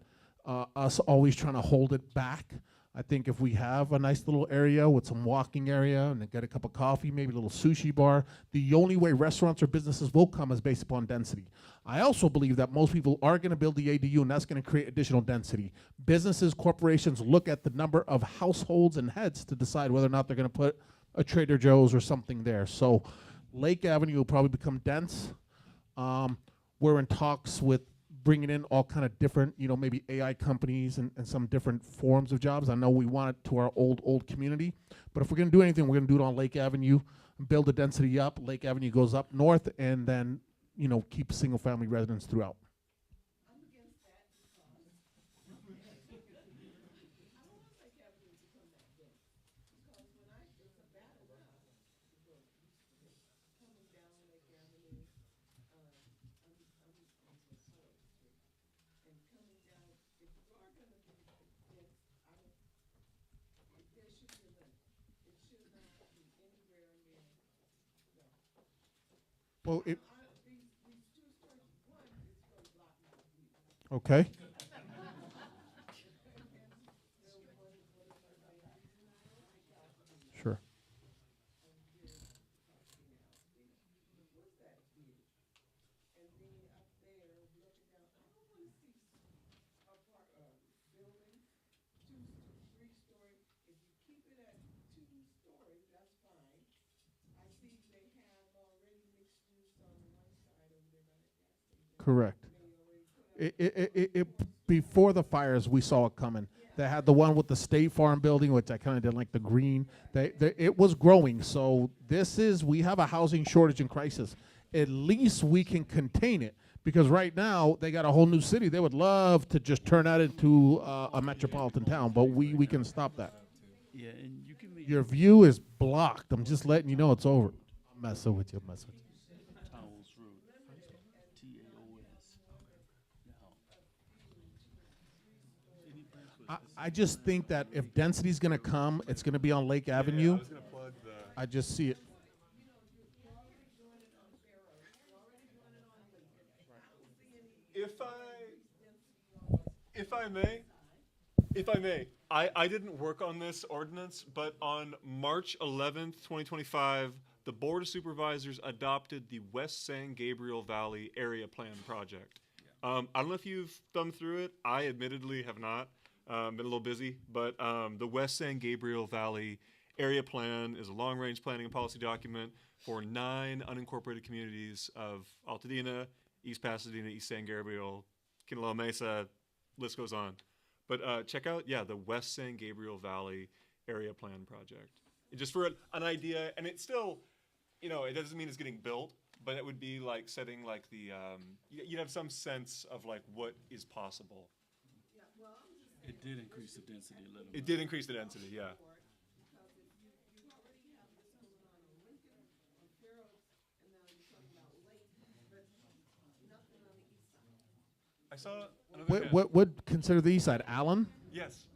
us always trying to hold it back. I think if we have a nice little area with some walking area and then get a cup of coffee, maybe a little sushi bar, the only way restaurants or businesses will come is based upon density. I also believe that most people are going to build the ADU, and that's going to create additional density. Businesses, corporations look at the number of households and heads to decide whether or not they're going to put a Trader Joe's or something there. So Lake Avenue will probably become dense. We're in talks with bringing in all kind of different, maybe AI companies and some different forms of jobs. I know we want it to our old community, but if we're going to do anything, we're going to do it on Lake Avenue, build the density up. Lake Avenue goes up north, and then, keep single-family residents throughout. Well, okay. Sure. Correct. Before the fires, we saw it coming. They had the one with the State Farm building, which I kind of didn't like the green. It was growing. So we have a housing shortage and crisis. At least we can contain it, because right now they got a whole new city. They would love to just turn that into a metropolitan town, but we can stop that. Yeah, and you can Your view is blocked. I'm just letting you know it's over. I'm messing with you. Towels Road. TAOS. I just think that if density is going to come, it's going to be on Lake Avenue. I was going to plug the... I just see it. If I may, I didn't work on this ordinance, but on March 11th, 2025, the Board of Supervisors adopted the West San Gabriel Valley Area Plan Project. I don't know if you've thumbed through it. I admittedly have not. Been a little busy, but the West San Gabriel Valley Area Plan is a long-range planning and policy document for 9 unincorporated communities of Altadena, East Pasadena, East San Gabriel, Kinaloa Mesa, list goes on. But check out, the West San Gabriel Valley Area Plan Project. Just for an idea, and it's still, it doesn't mean it's getting built, but it would be like setting like the, you'd have some sense of like what is possible. It did increase the density a little. It did increase the density, yeah. I saw another What would consider the east side? Allen? Yes.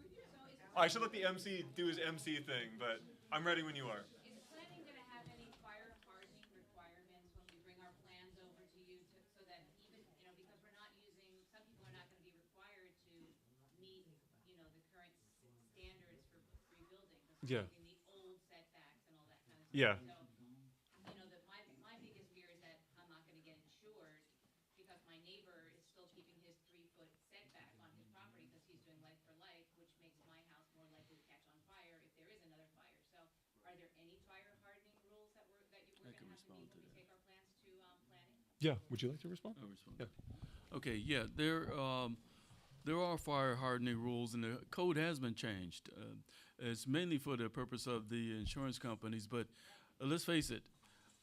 I should let the MC do his MC thing, but I'm ready when you are. Is planning going to have any fire hardening requirements when we bring our plans over to you so that even, because we're not using, some people are not going to be required to meet, the current standards for rebuilding. Yeah. The old setbacks and all that kind of stuff. Yeah. So, my biggest fear is that I'm not going to get insured because my neighbor is still keeping his 3-foot setback on his property because he's doing like for like, which makes my house more likely to catch on fire if there is another fire. So, are there any fire hardening rules that we're going to have to meet when we take our plans to planning? Yeah. Would you like to respond? I'll respond. Yeah. Okay. Yeah. There are fire hardening rules, and the code has been changed. It's mainly for the purpose of the insurance companies, but let's face it.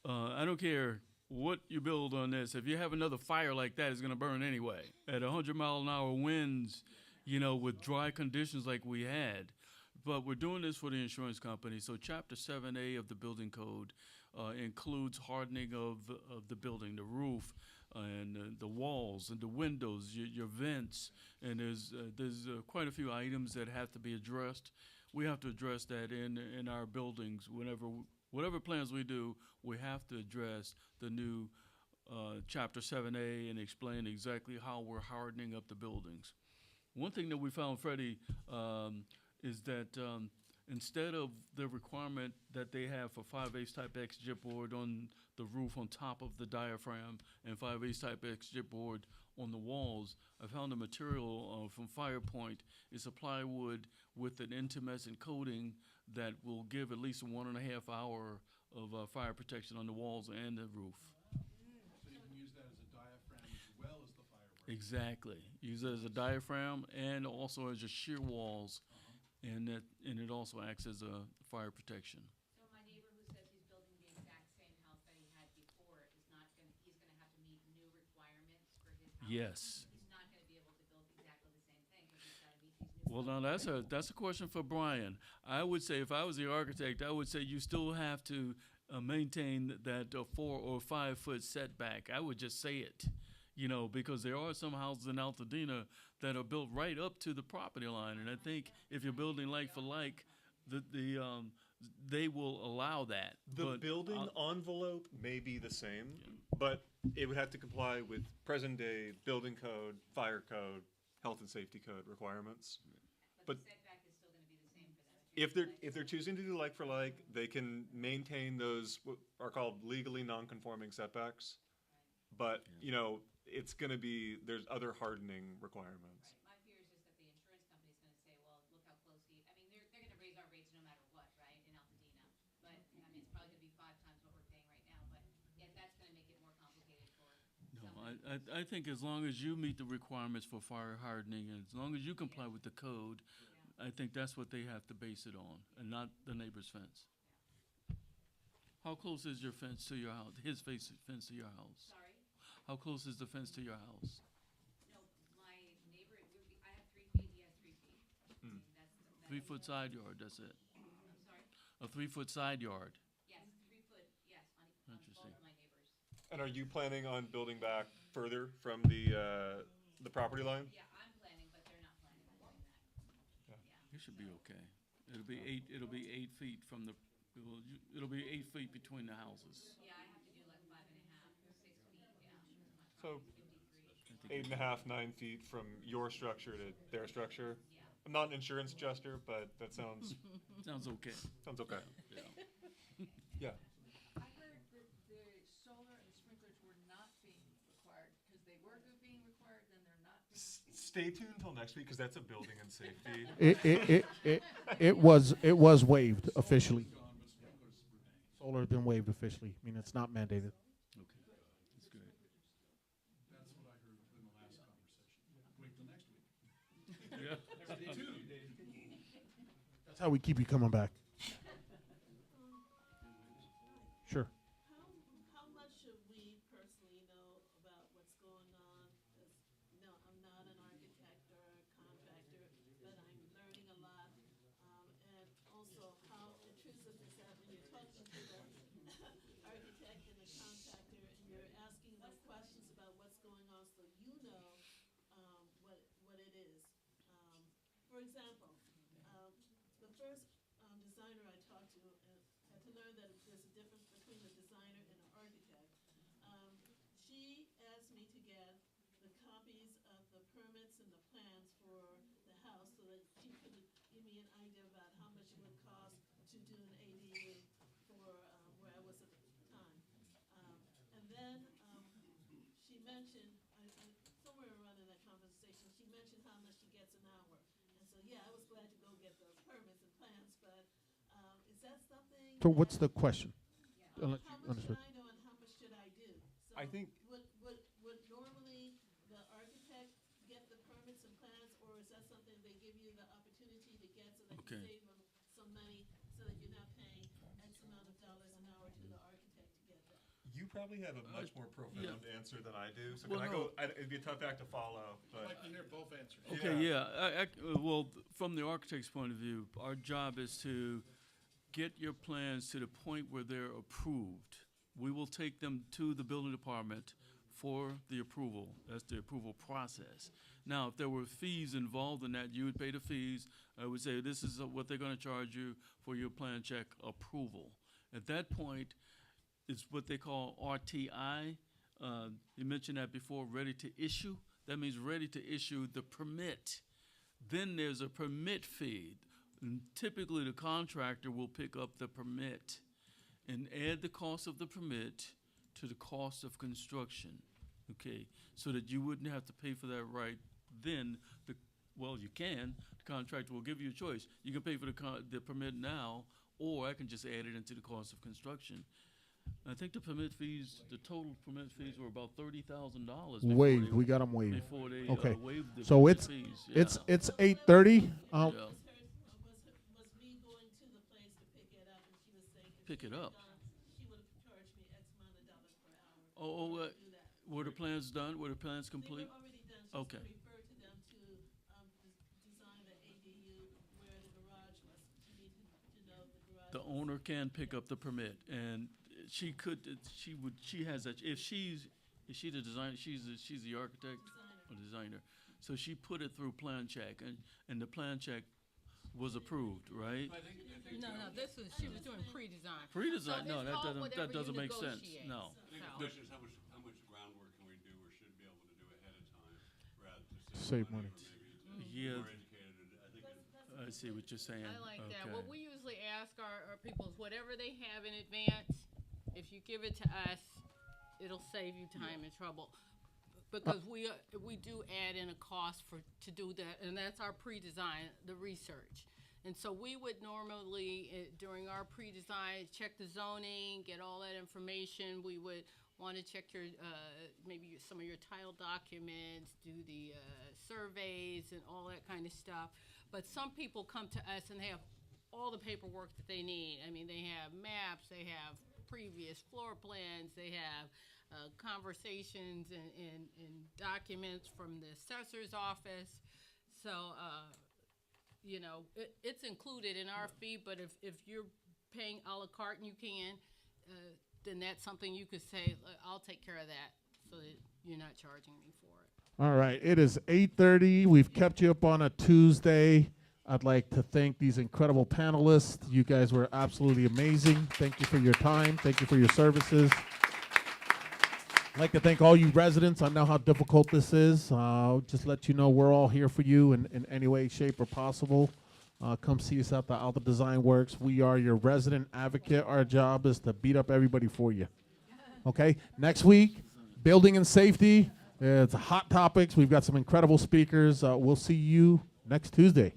I don't care what you build on this. If you have another fire like that, it's going to burn anyway. At 100-mile-an-hour winds, with dry conditions like we had. But we're doing this for the insurance company. So Chapter 7A of the building code includes hardening of the building, the roof, and the walls, and the windows, your vents. And there's quite a few items that have to be addressed. We have to address that in our buildings whenever whatever plans we do, we have to address the new Chapter 7A and explain exactly how we're hardening up the buildings. One thing that we found, Freddie, is that instead of the requirement that they have for 5/8 type X chipboard on the roof on top of the diaphragm and 5/8 type X chipboard on the walls, I found a material from FirePoint. It's a plywood with an intumescent coating that will give at least 1.5 hour of fire protection on the walls and the roof. So you can use that as a diaphragm as well as the fireworks. Exactly. Use it as a diaphragm and also as your shear walls, and it also acts as a fire protection. So my neighbor who says he's building the exact same house that he had before is not gonna, he's gonna have to meet new requirements for his house? Yes. He's not gonna be able to build exactly the same thing because he's gotta meet these new. Well, now that's a question for Brian. I would say if I was the architect, I would say you still have to maintain that 4 or 5 foot setback. I would just say it, because there are some houses in Altadena that are built right up to the property line, and I think if you're building like for like, they will allow that. The building envelope may be the same, but it would have to comply with present-day building code, fire code, health and safety code requirements. But the setback is still gonna be the same for them. if they're choosing to do like for like, they can maintain those what are called legally non-conforming setbacks. But it's gonna be there's other hardening requirements. My fear is just that the insurance company's gonna say, well, look how close they're gonna raise our rates no matter what, right, in Altadena. But it's probably gonna be 5 times what we're paying right now. But yeah, that's gonna make it more complicated for. No, I think as long as you meet the requirements for fire hardening, and as long as you comply with the code, I think that's what they have to base it on, and not the neighbor's fence. How close is your fence to your house? His fence to your house? Sorry? How close is the fence to your house? No, my neighbor, I have 3 feet, he has 3 feet. I mean, that's 3 foot side yard, that's it. I'm sorry? A 3 foot side yard. Yes, 3 foot, yes, on Interesting. both of my neighbors. And are you planning on building back further from the property line? Yeah, I'm planning, but they're not planning on doing that. You should be okay. It'll be 8 feet from the. It'll be 8 feet between the houses. Yeah, I have to do like 5.5, 6 feet, yeah. So 8.5, 9 feet from your structure to their structure. I'm not an insurance adjuster, but that sounds sounds okay. Sounds okay. Yeah. I heard that the solar and sprinklers were not being required because they were being required, then they're not being. Stay tuned until next week because that's a building and safety. It was waived officially. Solar has been waived officially. I mean, it's not mandated. Okay, that's great. That's what I heard in the last conversation. Wait till next week. Yeah. Stay tuned. That's how we keep you coming back. Sure. How much should we personally know about what's going on? Because, I'm not an architect or a contractor, but I'm learning a lot. And also, how intrusive is that when you're talking to the architect and the contractor, and you're asking them questions about what's going on, so what it is. For example, the first designer I talked to had to learn that there's a difference between the designer and the architect. She asked me to get the copies of the permits and the plans for the house so that she could give me an idea about how much it would cost to do an ADU for where I was at the time. And then she mentioned, somewhere around in that conversation, she mentioned how much she gets an hour. And so, yeah, I was glad to go get those permits and plans, but is that something? So what's the question? How much should I know and how much should I do? So I think would normally the architect get the permits and plans, or is that something they give you the opportunity to get so that you save them some money so that you're not paying X amount of dollars an hour to the architect to get that? You probably have a much more profound answer than I do. So Well, can I no. go? It'd be a tough act to follow. But I'd like to hear both answers. Okay, well, from the architect's point of view, our job is to get your plans to the point where they're approved. We will take them to the building department for the approval. That's the approval process. Now, if there were fees involved in that, you would pay the fees. I would say this is what they're going to charge you for your plan check approval. At that point, it's what they call RTI. You mentioned that before, ready to issue. That means ready to issue the permit. Then there's a permit fee. And typically, the contractor will pick up the permit and add the cost of the permit to the cost of construction, okay? So that you wouldn't have to pay for that right then. Well, you can. The contractor will give you a choice. You can pay for the permit now, or I can just add it into the cost of construction. I think the permit fees, the total permit fees were about $30,000. Waived. We got them waived. Before they Okay. waived the So permit it's fees. it's 8:30. Yeah. Was me going to the place to pick it up, and she was saying if Pick she it would've up. she would have charged me X amount of dollars per hour. Oh, to do that. were the plans done? Were the plans complete? They were already done. She Okay. referred to them to design the ADU where the garage was. She needed to know the garage. The owner can pick up the permit, and she could. She has that. If she's is she the designer? She's the architect or designer. So she put it through plan check, and the plan check was approved, right? No, she was doing pre-design. Pre-design? So No, it's that all doesn't whatever you make sense. negotiate. No. I think the question is how much groundwork can we do or should be able to do ahead of time rather to Save money. or maybe to Yeah. be more educated. I think I see what you're saying. I like that. Okay. What we usually ask our people is whatever they have in advance, if you give it to us, it'll save you time and trouble. Because we do add in a cost to do that, and that's our pre-design, the research. And so we would normally, during our pre-design, check the zoning, get all that information. We would want to check your, maybe some of your title documents, do the surveys and all that kind of stuff. But some people come to us and they have all the paperwork that they need. I mean, they have maps, they have previous floor plans, they have conversations and documents from the assessor's office. So, it's included in our fee, but if you're paying a la carte and you can, then that's something you could say, I'll take care of that, so that you're not charging me for it. All right, it is 8:30. We've kept you up on a Tuesday. I'd like to thank these incredible panelists. You guys were absolutely amazing. Thank you for your time. Thank you for your services. I'd like to thank all you residents. I know how difficult this is. Just let you know we're all here for you in any way, shape, or possible. Come see us at the Alta Design Works. We are your resident advocate. Our job is to beat up everybody for you. Okay? Next week, building and safety. It's hot topics. We've got some incredible speakers. We'll see you next Tuesday.